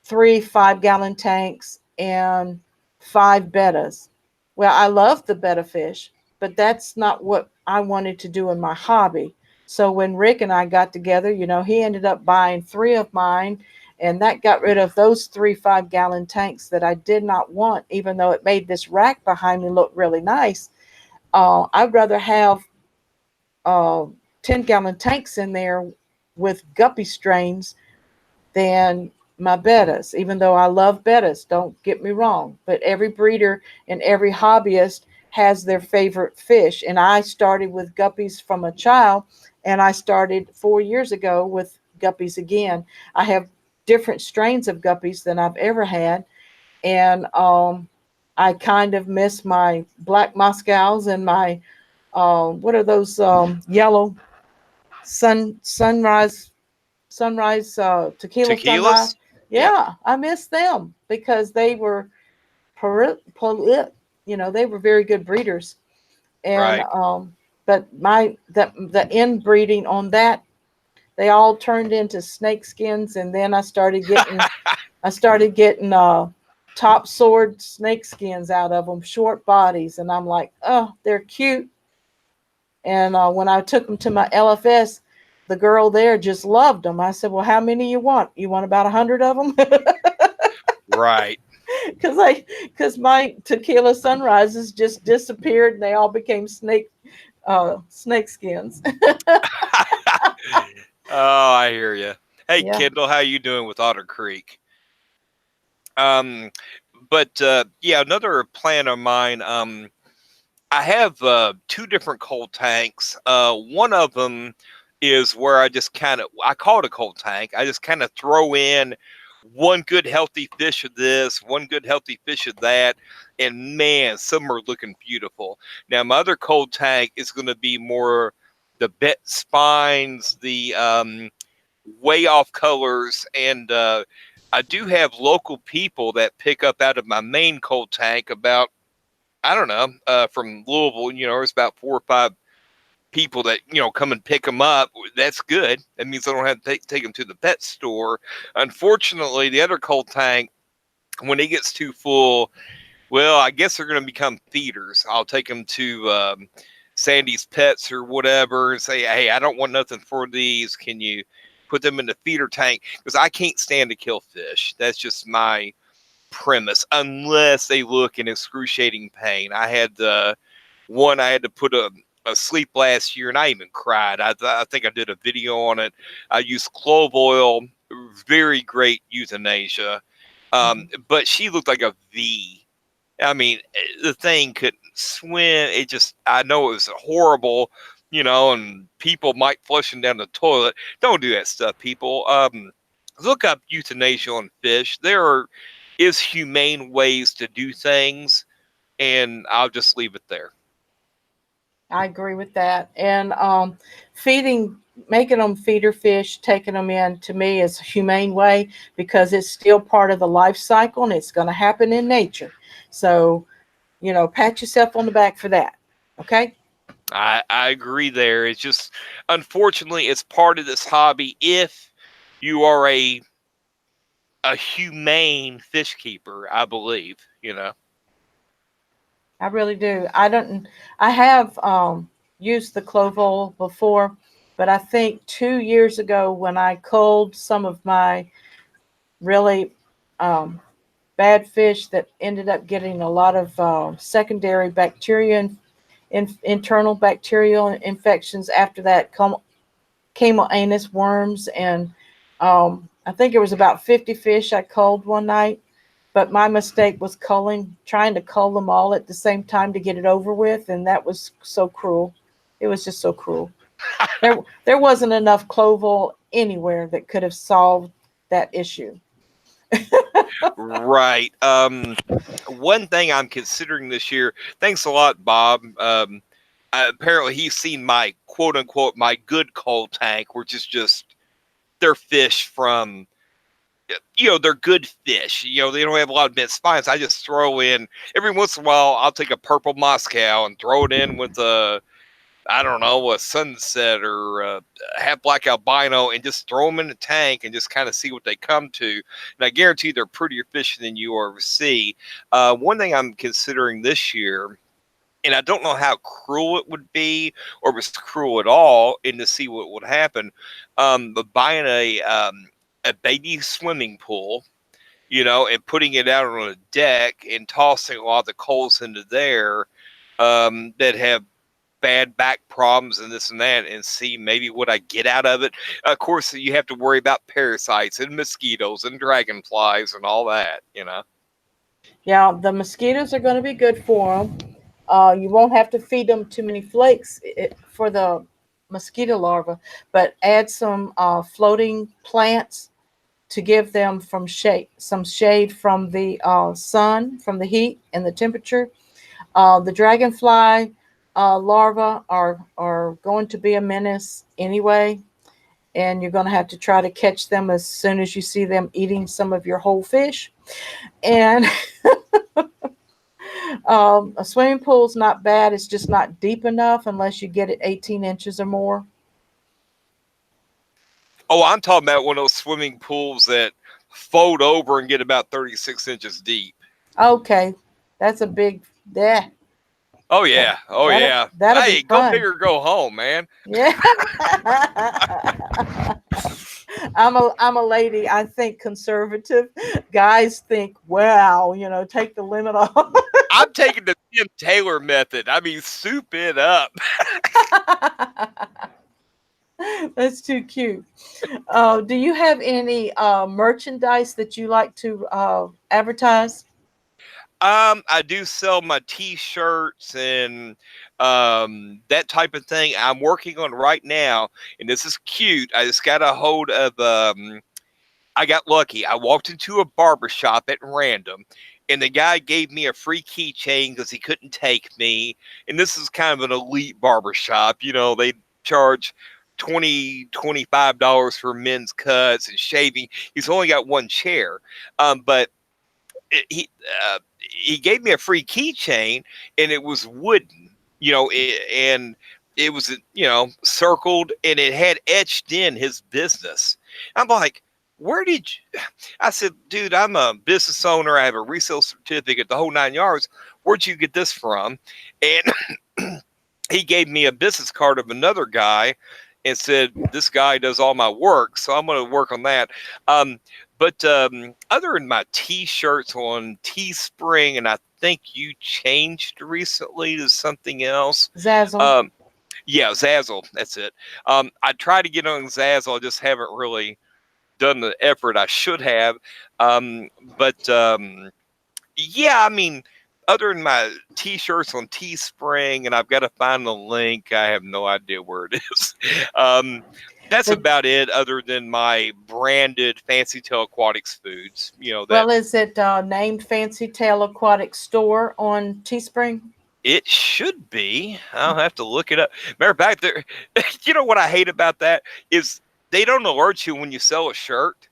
3 5-gallon tanks and 5 bettas. Well, I love the betta fish, but that's not what I wanted to do in my hobby. So when Rick and I got together, he ended up buying 3 of mine, and that got rid of those 3 5-gallon tanks that I did not want, even though it made this rack behind me look really nice. I'd rather have uh, 10-gallon tanks in there with guppy strains than my bettas, even though I love bettas, don't get me wrong. But every breeder and every hobbyist has their favorite fish. And I started with guppies from a child, and I started 4 years ago with guppies again. I have different strains of guppies than I've ever had. And I kind of miss my black Moscows and my, what are those yellow sunrise tequila sunrise. Tequilas? Yeah, Yeah, I miss them because they were they were very good breeders. And right. but the inbreeding on that, they all turned into snake skins, and then I started getting top sword snake skins out of them, short bodies, and I'm like, oh, they're cute. And when I took them to my LFS, the girl there just loved them. I said, "Well, how many you want? You want about 100 of them?" Right. Because my tequila sunrises just disappeared and they all became snake skins. Oh, I hear you. Hey, Yeah, Kendall, how you doing with Otter Creek? Um, but yeah, another plan of mine. I have two different cold tanks. One of them is where I call it a cold tank. I just kind of throw in one good healthy fish of this, one good healthy fish of that, and man, some are looking beautiful. Now, my other cold tank is going to be more the bet spines, the way off colors, and I do have local people that pick up out of my main cold tank about, I don't know, from Louisville. There's about 4 or 5 people that come and pick them up. That's good. That means I don't have to take them to the pet store. Unfortunately, the other cold tank, when it gets too full, well, I guess they're going to become feeders. I'll take them to Sandy's Pets or whatever and say, hey, I don't want nothing for these. Can you put them in the feeder tank? Because I can't stand to kill fish. That's just my premise, unless they look in excruciating pain. I had one I had to put a sleep last year, and I even cried. I think I did a video on it. I used clove oil, very great euthanasia, mhm. but she looked like a V. I mean, the thing couldn't swim. I know it was horrible, and people might flush them down the toilet. Don't do that stuff, people. Look up euthanasia on fish. Is humane ways to do things, and I'll just leave it there. I agree with that. And feeding, making them feeder fish, taking them in, to me is a humane way because it's still part of the life cycle and it's going to happen in nature. So, pat yourself on the back for that. Okay. I agree there. It's just, unfortunately, it's part of this hobby. If you are a humane fish keeper, I believe. I really do. I have used the clove oil before, but I think 2 years ago when I culled some of my really um, bad fish that ended up getting a lot of secondary bacteria and internal bacterial infections after that, cameloanus worms, and I think it was about 50 fish I culled one night. But my mistake was trying to cull them all at the same time to get it over with, and that was so cruel. It was just so cruel. There wasn't enough clove anywhere that could have solved that issue. Right. One thing I'm considering this year. Thanks a lot, Bob. Apparently he's seen my quote unquote my good cold tank, which is just they're fish from they're good fish. They don't have a lot of bent spines. I just throw in every once in a while. I'll take a purple Moscow and throw it in with I don't know, a sunset or a half black albino, and just throw them in the tank and just kind of see what they come to. And I guarantee they're prettier fish than you ever see. One thing I'm considering this year, and I don't know how cruel it would be or if it's cruel at all, and to see what would happen, but buying a baby swimming pool, and putting it out on a deck and tossing a lot of the coals into there that have bad back problems and this and that, and see maybe what I get out of it. Of course, you have to worry about parasites and mosquitoes and dragonflies and all that. Yeah, the mosquitoes are going to be good for them. You won't have to feed them too many flakes for the mosquito larva, but add some floating plants to give them some shade from the sun, from the heat and the temperature. The dragonfly larvae are going to be a menace anyway, and you're going to have to try to catch them as soon as you see them eating some of your whole fish. And a swimming pool's not bad. It's just not deep enough unless you get it 18 inches or more. Oh, I'm talking about one of those swimming pools that fold over and get about 36 inches deep. Okay, that's a big. Yeah, Oh yeah, oh yeah. that'll be Hey, go fun. big or go home, man. Yeah. I'm a lady. I think conservative. Guys think, wow, take the limit off. I'm taking the Tim Taylor method. I mean, soup it up. That's too cute. Do you have any merchandise that you like to advertise? I do sell my T-shirts and that type of thing. I'm working on right now, and this is cute. I just got a hold of. I got lucky. I walked into a barber shop at random, and the guy gave me a free keychain because he couldn't take me. And this is kind of an elite barber shop. They charge $25 for men's cuts and shaving. He's only got one chair, but he he gave me a free keychain, and it was wooden, and it was circled, and it had etched in his business. I'm like, where did you? I said, dude, I'm a business owner. I have a resale certificate, the whole 9 yards. Where'd you get this from? And he gave me a business card of another guy and said, this guy does all my work, so I'm going to work on that. But other than my T-shirts on Teespring, and I think you changed recently to something else. Zazzle. Yeah, Zazzle. That's it. I tried to get on Zazzle. I just haven't really done the effort I should have. But yeah, I mean, other than my T-shirts on Teespring, and I've got to find the link. I have no idea where it is. That's about it, other than my branded Fancy Tail Aquatics foods. Well, is it named Fancy Tail Aquatic Store on Teespring? It should be. I'll have to look it up. Matter of fact, there. What I hate about that is they don't alert you when you sell a shirt.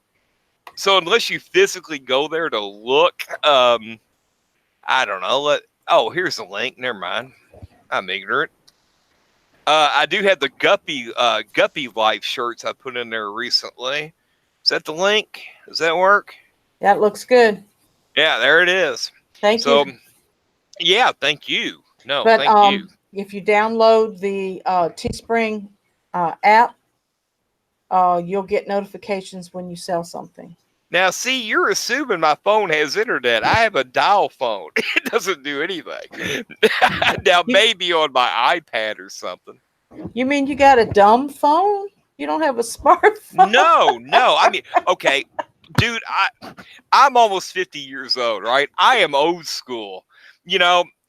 So unless you physically go there to look, I don't know. Here's the link. Never mind. I'm ignorant. I do have the Guppy Life shirts I put in there recently. Is that the link? Does that work? That looks good. Yeah, there it is. Thank you. Yeah, thank you. No, but thank you. If you download the Teespring app, you'll get notifications when you sell something. Now, see, you're assuming my phone has internet. I have a dial phone. It doesn't do anything. Now, maybe on my iPad or something. You mean you got a dumb phone? You don't have a smartphone? No. I mean, okay, dude, I'm almost 50 years old, right? I am old school.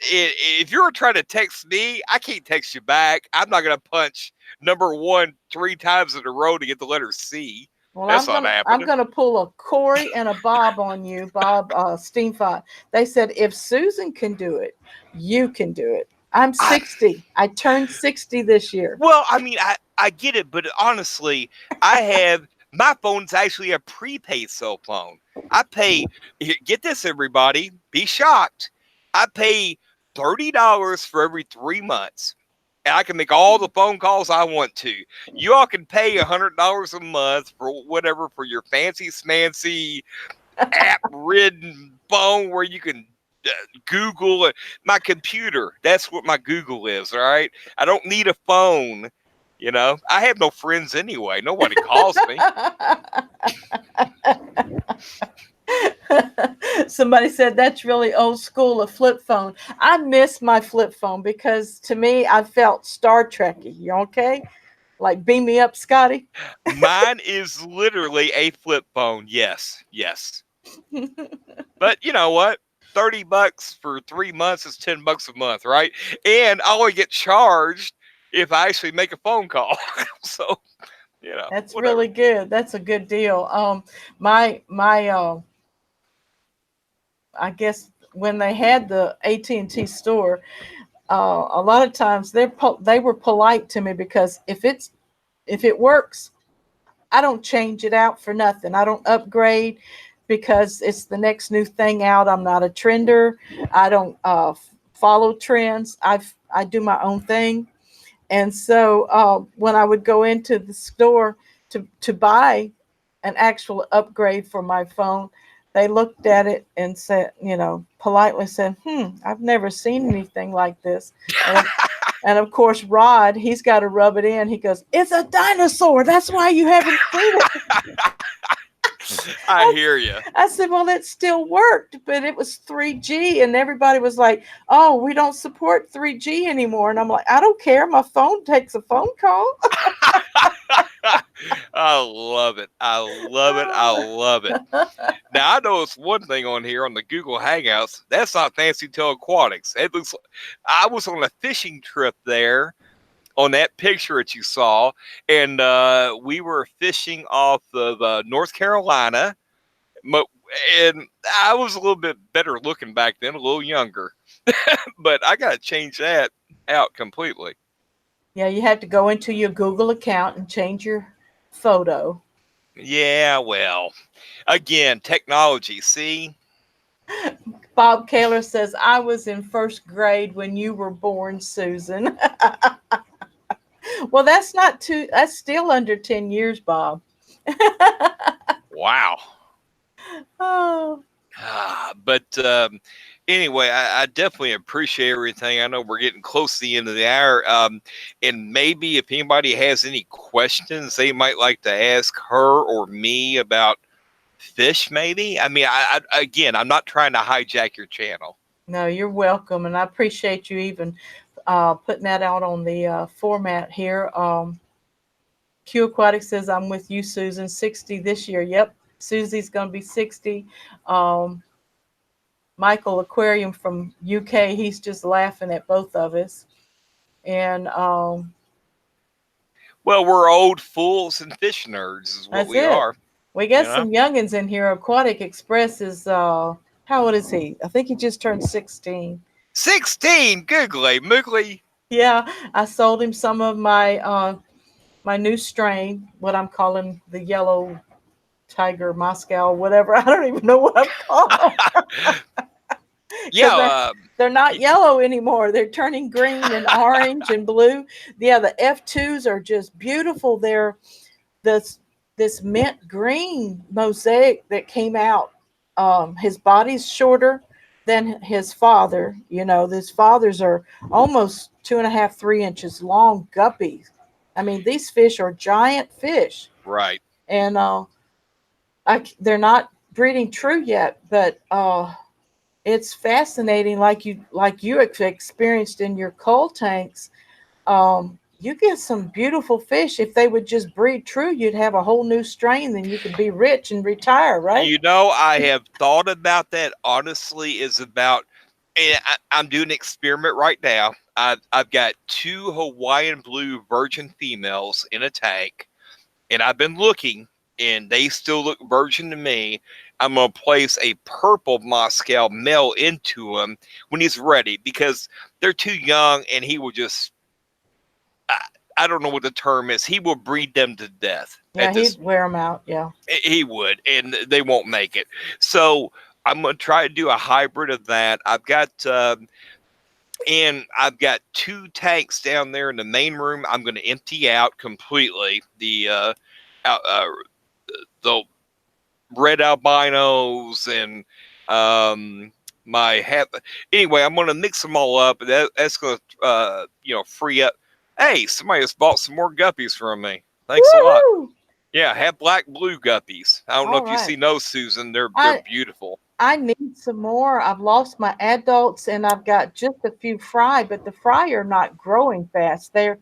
if you're trying to text me, I can't text you back. I'm not gonna punch number 1 3 times in a row to get the letter C. Well, That's not I'm happening. gonna pull a Corey and a Bob on you, Bob Steenfott. They said if Susan can do it, you can do it. I'm I 60. I turned 60 this year. Well, I mean, I get it, but honestly, I have my phone's actually a prepaid cell phone. I pay. Get this, everybody. Be shocked. I pay $30 for every 3 months, and I can make all the phone calls I want to. You all can pay $100 a month for whatever for your fancy smancy app-ridden phone where you can Google it. My computer. That's what my Google is. All right. I don't need a phone. You know, I have no friends anyway. Nobody calls me. Somebody said that's really old school, a flip phone. I miss my flip phone because to me, I felt Star Trekky. You okay? Like beam me up, Scotty. Mine is literally a flip phone. Yes, yes. But you know what? $30 for 3 months is $10 a month, right? And I only get charged if I actually make a phone call. So, That's whatever. really good. That's a good deal. My I guess when they had the AT&T store, a lot of times they were polite to me because if it works, I don't change it out for nothing. I don't upgrade because it's the next new thing out. I'm not a trender. I don't follow trends. I do my own thing. And so when I would go into the store to buy an actual upgrade for my phone, they looked at it and said, politely said, I've never seen anything like this. And of course, Rod, he's got to rub it in. He goes, it's a dinosaur. That's why you haven't seen it. I hear you. I said, well, it still worked, but it was 3G. And everybody was like, oh, we don't support 3G anymore. And I'm like, I don't care. My phone takes a phone call. I love it. I love it. I love it. Now, I noticed one thing on here on the Google Hangouts. That's not Fancy Tail Aquatics. It looks like I was on a fishing trip there on that picture that you saw, and we were fishing off of North Carolina. And I was a little bit better looking back then, a little younger. But I got to change that out completely. Yeah, you have to go into your Google account and change your photo. Yeah, well, again, technology, see? Bob Kaler says, I was in first grade when you were born, Susan. Well, that's still under 10 years, Bob. Wow. Oh. But anyway, I definitely appreciate everything. I know we're getting close to the end of the hour. And maybe if anybody has any questions they might like to ask her or me about fish, maybe. I mean, again, I'm not trying to hijack your channel. No, you're welcome. And I appreciate you even putting that out on the format here. Q Aquatic says, I'm with you, Susan. 60 this year. Yep. Susie's going to be 60. Michael Aquarium from UK, he's just laughing at both of us. And well, we're old fools and fish nerds is what we are. We got some youngins in here. Aquatic Express is how old is he? I think he just turned 16. 16, googly moogly. Yeah, I sold him some of my my new strain, what I'm calling the yellow tiger Moscow, whatever. I don't even know what I'm calling. Yeah, they're not yellow anymore. They're turning green and orange and blue. Yeah, the F2s are just beautiful. They're this mint green mosaic that came out. His body's shorter than his father. His fathers are almost 2.5, 3 inches long guppies. I mean, these fish are giant fish. Right. And they're not breeding true yet, but it's fascinating, like you experienced in your coal tanks. You get some beautiful fish. If they would just breed true, you'd have a whole new strain. Then you could be rich and retire, right? I have thought about that. Honestly, is about And I'm doing an experiment right now. I've got 2 Hawaiian blue virgin females in a tank, and I've been looking, and they still look virgin to me. I'm going to place a purple Moscow male into him when he's ready, because they're too young, and he will just, I, I don't know what the term is. He will breed them to death Yeah, at this. he'd wear them out. Yeah. He would, and they won't make it. So I'm going to try to do a hybrid of that. And I've got 2 tanks down there in the main room. I'm going to empty out completely the red albinos and my have. Anyway, I'm going to mix them all up. That's going to free up. Hey, somebody just bought some more guppies from me. Thanks a lot. Woo-hoo! Yeah, have black blue guppies. I don't know All if you've right. seen those, Susan. They're I beautiful. I need some more. I've lost my adults and I've got just a few fry, but the fry are not growing fast. They're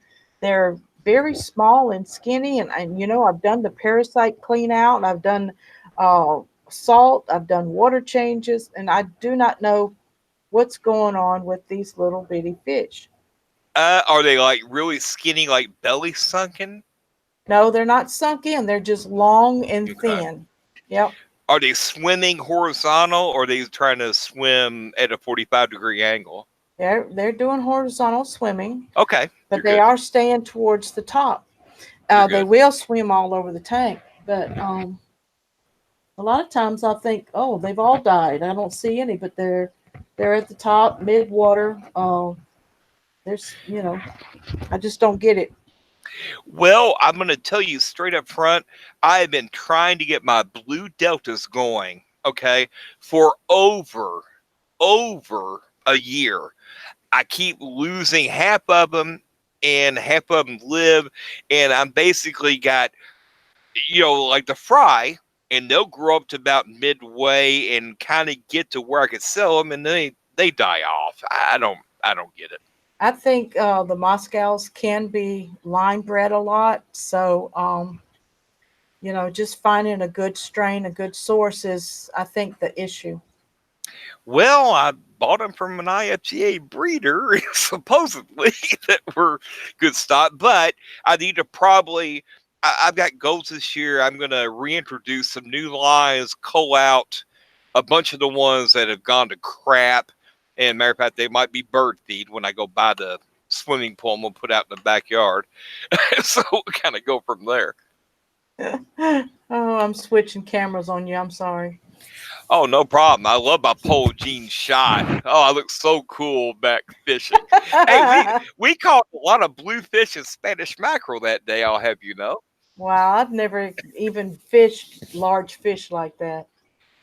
very small and skinny, and I've done the parasite clean out, and I've done uh, salt, I've done water changes, and I do not know what's going on with these little bitty fish. Are they like really skinny, like belly sunken? No, they're not sunk in. They're just long and Okay. thin. Yep. Are they swimming horizontal, or are they trying to swim at a 45-degree angle? They're doing horizontal swimming, Okay, but you're they good. are staying towards the top. You're They good. will swim all over the tank, but a lot of times I think, oh, they've all died. I don't see any, but they're at the top, mid water. There's, I just don't get it. Well, I'm going to tell you straight up front, I have been trying to get my blue deltas going, okay, for over a year. I keep losing half of them, and half of them live, and I'm basically got, like the fry, and they'll grow up to about midway and kind of get to where I could sell them, and they die off. I don't get it. I think the Moscows can be line bred a lot, so just finding a good strain, a good source is, I think, the issue. Well, I bought them from an IFGA breeder, supposedly, that were good stock, but I need to probably. I've got goals this year. I'm going to reintroduce some new lines, cull out a bunch of the ones that have gone to crap. And matter of fact, they might be bird feed when I go buy the swimming pool I'm going to put out in the backyard. So we'll kind of go from there. Oh, I'm switching cameras on you. I'm sorry. Oh, no problem. I love my pole jean shot. Oh, I look so cool back fishing. Hey, we caught a lot of bluefish and Spanish mackerel that day, I'll have you know. Wow, I've never even fished large fish like that.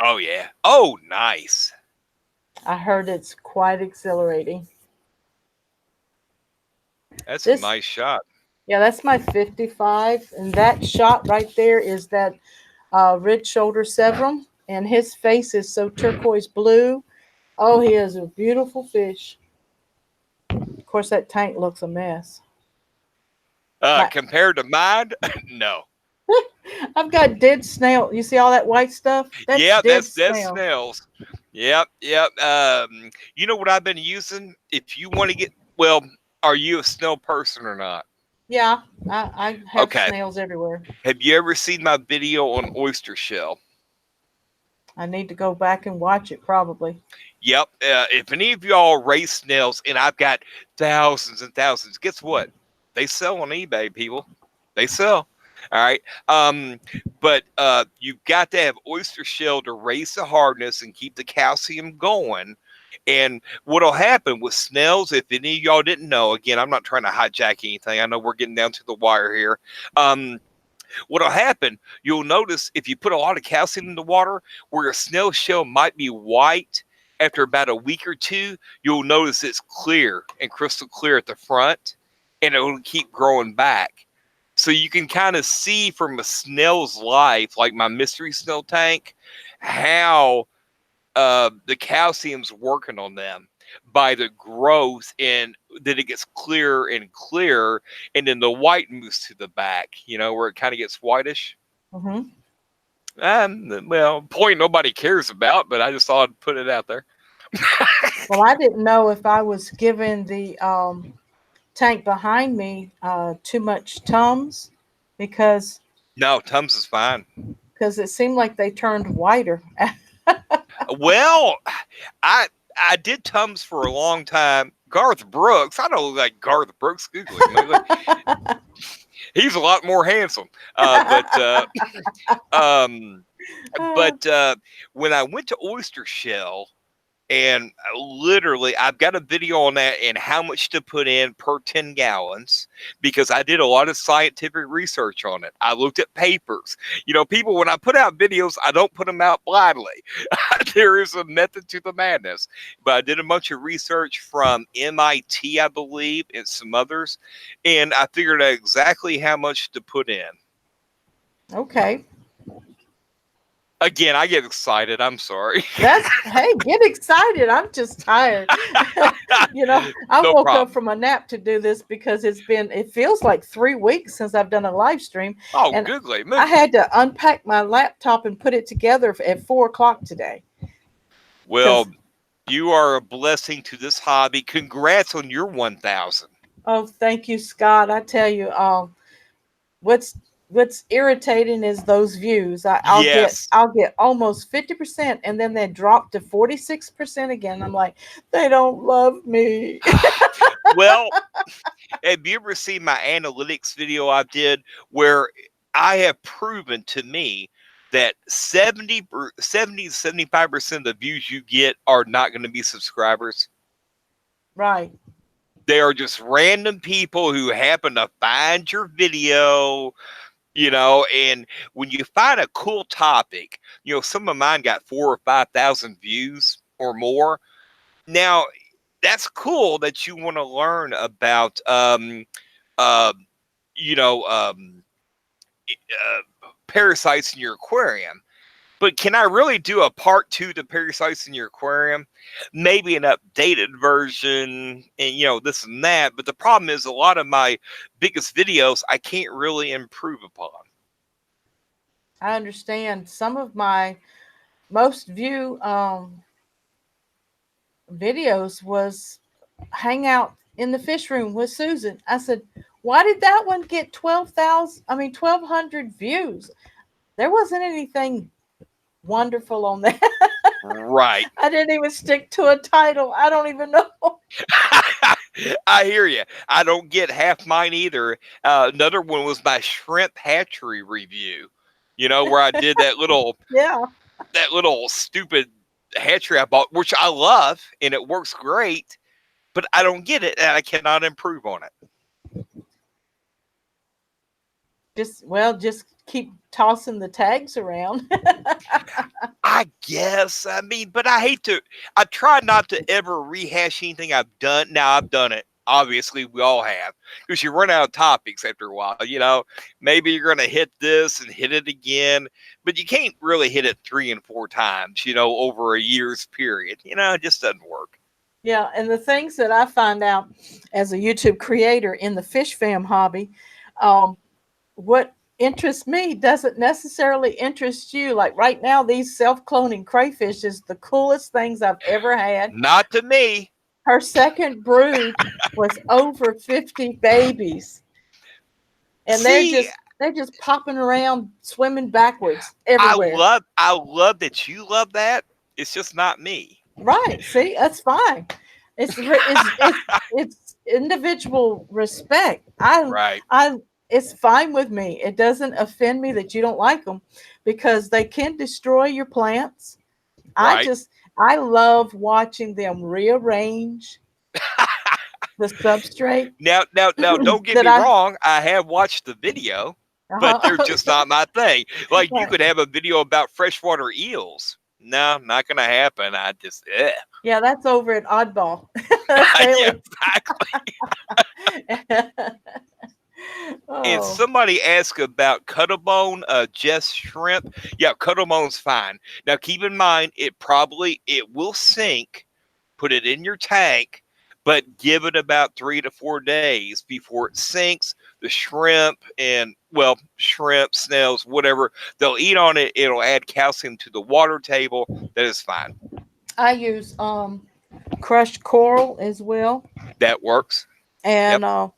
Oh, yeah. Oh, nice. I heard it's quite exhilarating. That's a This, nice shot. yeah, that's my 55, and that shot right there is that red shoulder severum, and his face is so turquoise blue. Oh, he is a beautiful fish. Of course, that tank looks a mess. My, Compared to mine, no. I've got dead snail. You see all that white stuff? That's Yeah, dead that's snail. snails. Yep, yep. You know what I've been using? If you want to get, well, are you a snail person or not? Yeah, I have Okay. snails everywhere. Have you ever seen my video on oyster shell? I need to go back and watch it probably. Yep. If any of y'all raise snails, and I've got thousands and thousands, guess what? They sell on eBay, people. They sell. All right. But you've got to have oyster shell to raise the hardness and keep the calcium going. And what'll happen with snails, if any of y'all didn't know, again, I'm not trying to hijack anything. I know we're getting down to the wire here. What'll happen, you'll notice if you put a lot of calcium in the water, where a snail shell might be white, after about a week or two, you'll notice it's clear and crystal clear at the front, and it'll keep growing back. So you can kind of see from a snail's life, like my mystery snail tank, how the calcium's working on them by the growth, and then it gets clearer and clearer, and then the white moves to the back, where it kind of gets whitish. Hmm. Well, point nobody cares about, but I just thought I'd put it out there. Well, I didn't know if I was giving the tank behind me too much Tums because No, Tums is fine. it seemed like they turned whiter. Well, I I did Tums for a long time. Garth Brooks, I don't look like Garth Brooks. Googling lately. He's a lot more handsome. Um, but when I went to Oyster Shell, and literally, I've got a video on that and how much to put in per 10 gallons because I did a lot of scientific research on it. I looked at papers. You know, people, when I put out videos, I don't put them out blindly. There is a method to the madness. But I did a bunch of research from MIT, I believe, and some others, and I figured out exactly how much to put in. Okay. Again, I get excited. I'm sorry. Hey, get excited. I'm just tired. You know, I No woke up problem. from a nap to do this because it feels like 3 weeks since I've done a live stream. Oh, And googly I moogly. had to unpack my laptop and put it together at 4 o'clock today. Well, you are a blessing to this hobby. Congrats on your 1,000. Oh, thank you, Scott. I tell you, what's what's irritating is those views. Yes. I'll get almost 50%, and then they drop to 46% again. I'm like, they don't love me. Well, have you ever seen my analytics video I did where I have proven to me that 75% of the views you get are not going to be subscribers? Right. They are just random people who happen to find your video, you know, and when you find a cool topic, you know, some of mine got 4,000 or 5,000 views or more. Now, that's cool that you want to learn about, uh, you know, parasites in your aquarium. But can I really do a part 2 to parasites in your aquarium? Maybe an updated version and, you know, this and that. But the problem is a lot of my biggest videos I can't really improve upon. I understand. Some of my most view videos was hang out in the fish room with Susan. I said, why did that one get 1,200 views? There wasn't anything wonderful on that. Right. I didn't even stick to a title. I don't even know. I hear you. I don't get half mine either. Another one was my shrimp hatchery review. You know, where I did that Yeah. little stupid hatchery I bought, which I love and it works great, but I don't get it and I cannot improve on it. Just keep tossing the tags around. I guess. I mean, but I try not to ever rehash anything I've done. Now, I've done it. Obviously, we all have. Because you run out of topics after a while. You know, maybe you're going to hit this and hit it again, but you can't really hit it 3 and 4 times, you know, over a year's period. You know, it just doesn't work. Yeah, and the things that I find out as a YouTube creator in the fish fam hobby, um, what interests me doesn't necessarily interest you. Like right now, these self-cloning crayfish is the coolest things I've ever had. Not to me. Her second brood was over 50 babies, and See, they're just popping around, swimming backwards everywhere. I love that you love that. It's just not me. Right? See, that's fine. It's individual respect. Right. I it's fine with me. It doesn't offend me that you don't like them because they can destroy your plants. I Right. just I love watching them rearrange the substrate Now, don't get that me I wrong. I have watched the video, but they're just not my thing. Like you right. could have a video about freshwater eels. No, not going to happen. I just, Yeah, that's over at Oddball. That's yeah, Haley. exactly. And Oh, somebody asked about cuttlebone, just shrimp. Yeah, cuttlebone's fine. Now, keep in mind, it will sink. Put it in your tank, but give it about 3 to 4 days before it sinks. The shrimp and, well, shrimp, snails, whatever, they'll eat on it. It'll add calcium to the water table. That is fine. I use crushed coral as well. That works. Yep. And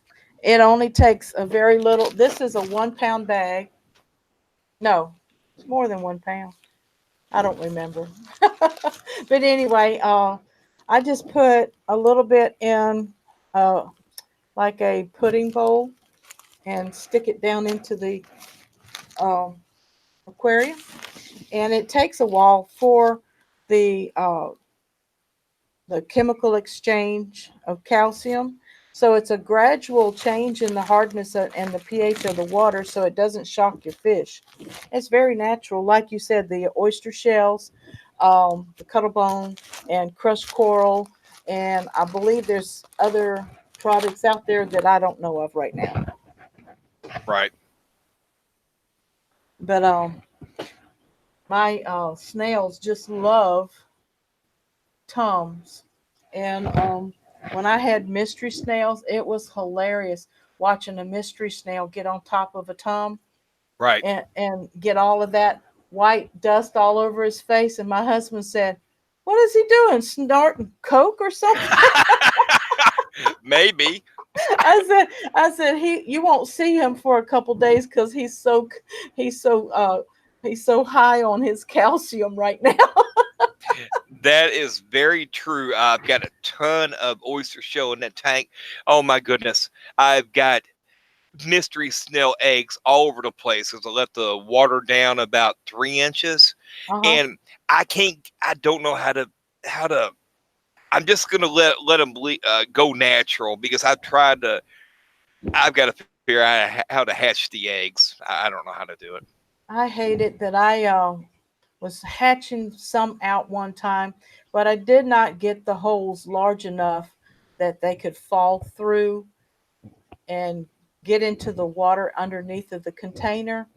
it only takes a very little. This is a 1 pound bag. No, it's more than 1 pound. I don't remember. But anyway, I just put a little bit in uh, like a pudding bowl and stick it down into the um, aquarium. And it takes a while for the uh, the chemical exchange of calcium. So it's a gradual change in the hardness and the pH of the water so it doesn't shock your fish. It's very natural. Like you said, the oyster shells, the cuttlebone, and crushed coral. And I believe there's other products out there that I don't know of right now. Right. But my snails just love Tums. And when I had mystery snails, it was hilarious watching a mystery snail get on top of a Tum Right. and get all of that white dust all over his face. And my husband said, "What is he doing? Snorting coke or something?" Maybe. I said you won't see him for a couple days because he's so he's so high on his calcium right now. That is very true. I've got a ton of oyster shell in that tank. Oh my goodness. I've got mystery snail eggs all over the place because I let the water down about 3 inches. Uh-huh. And I don't know how to, I'm just going to let them go natural because I've got to figure out how to hatch the eggs. I don't know how to do it. I hate it that I was hatching some out one time, but I did not get the holes large enough that they could fall through and get into the water underneath of the container,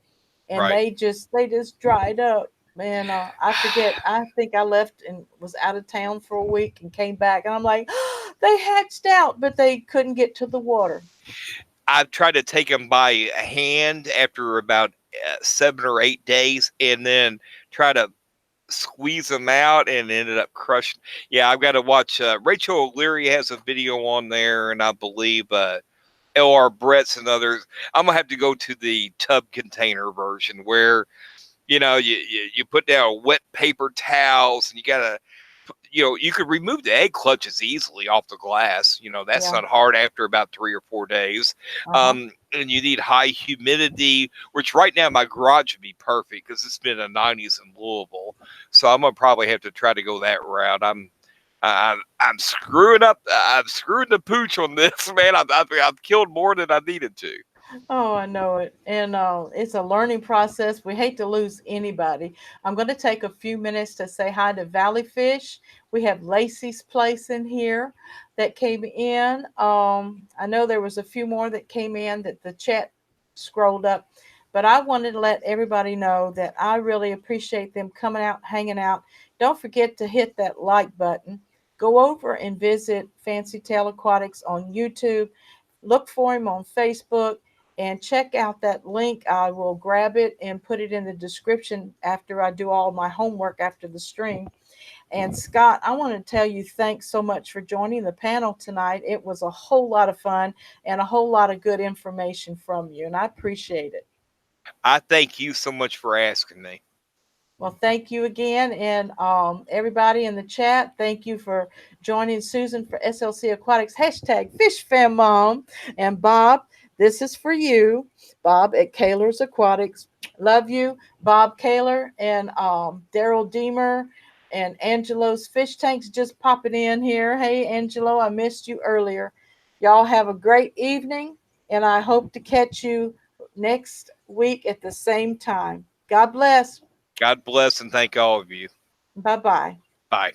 and Right. they just dried up. And I forget. I think I left and was out of town for a week and came back, and I'm like, they hatched out, but they couldn't get to the water. I've tried to take them by hand after about 7 or 8 days and then try to squeeze them out and ended up crushing. Yeah, I've got to watch. Rachel O'Leary has a video on there, and I believe L.R. Bretts and others. I'm going to have to go to the tub container version where, you put down wet paper towels and you got to, you could remove the egg clutches easily off the glass. That's Yeah. not hard after about 3 or 4 days. Uh huh. And you need high humidity, which right now my garage would be perfect because it's been the 90s in Louisville. So I'm gonna probably have to try to go that route. I'm screwing up. I'm screwing the pooch on this, man. I've killed more than I needed to. Oh, I know it. And it's a learning process. We hate to lose anybody. I'm going to take a few minutes to say hi to Valley Fish. We have Lacey's Place in here that came in. I know there was a few more that came in that the chat scrolled up, but I wanted to let everybody know that I really appreciate them coming out, hanging out. Don't forget to hit that like button. Go over and visit Fancy Tail Aquatics on YouTube. Look for him on Facebook and check out that link. I will grab it and put it in the description after I do all my homework after the stream. And Scott, I want to tell you thanks so much for joining the panel tonight. It was a whole lot of fun and a whole lot of good information from you, and I appreciate it. I thank you so much for asking me. Well, thank you again. And everybody in the chat, thank you for joining Susan for SLC Aquatics, hashtag FishFamMom. And Bob, this is for you. Bob at Kaler's Aquatics. Love you, Bob Kaler and Daryl Deemer and Angelo's Fish Tanks just popping in here. Hey, Angelo, I missed you earlier. Y'all have a great evening, and I hope to catch you next week at the same time. God bless. God bless and thank all of you. Bye bye. Bye.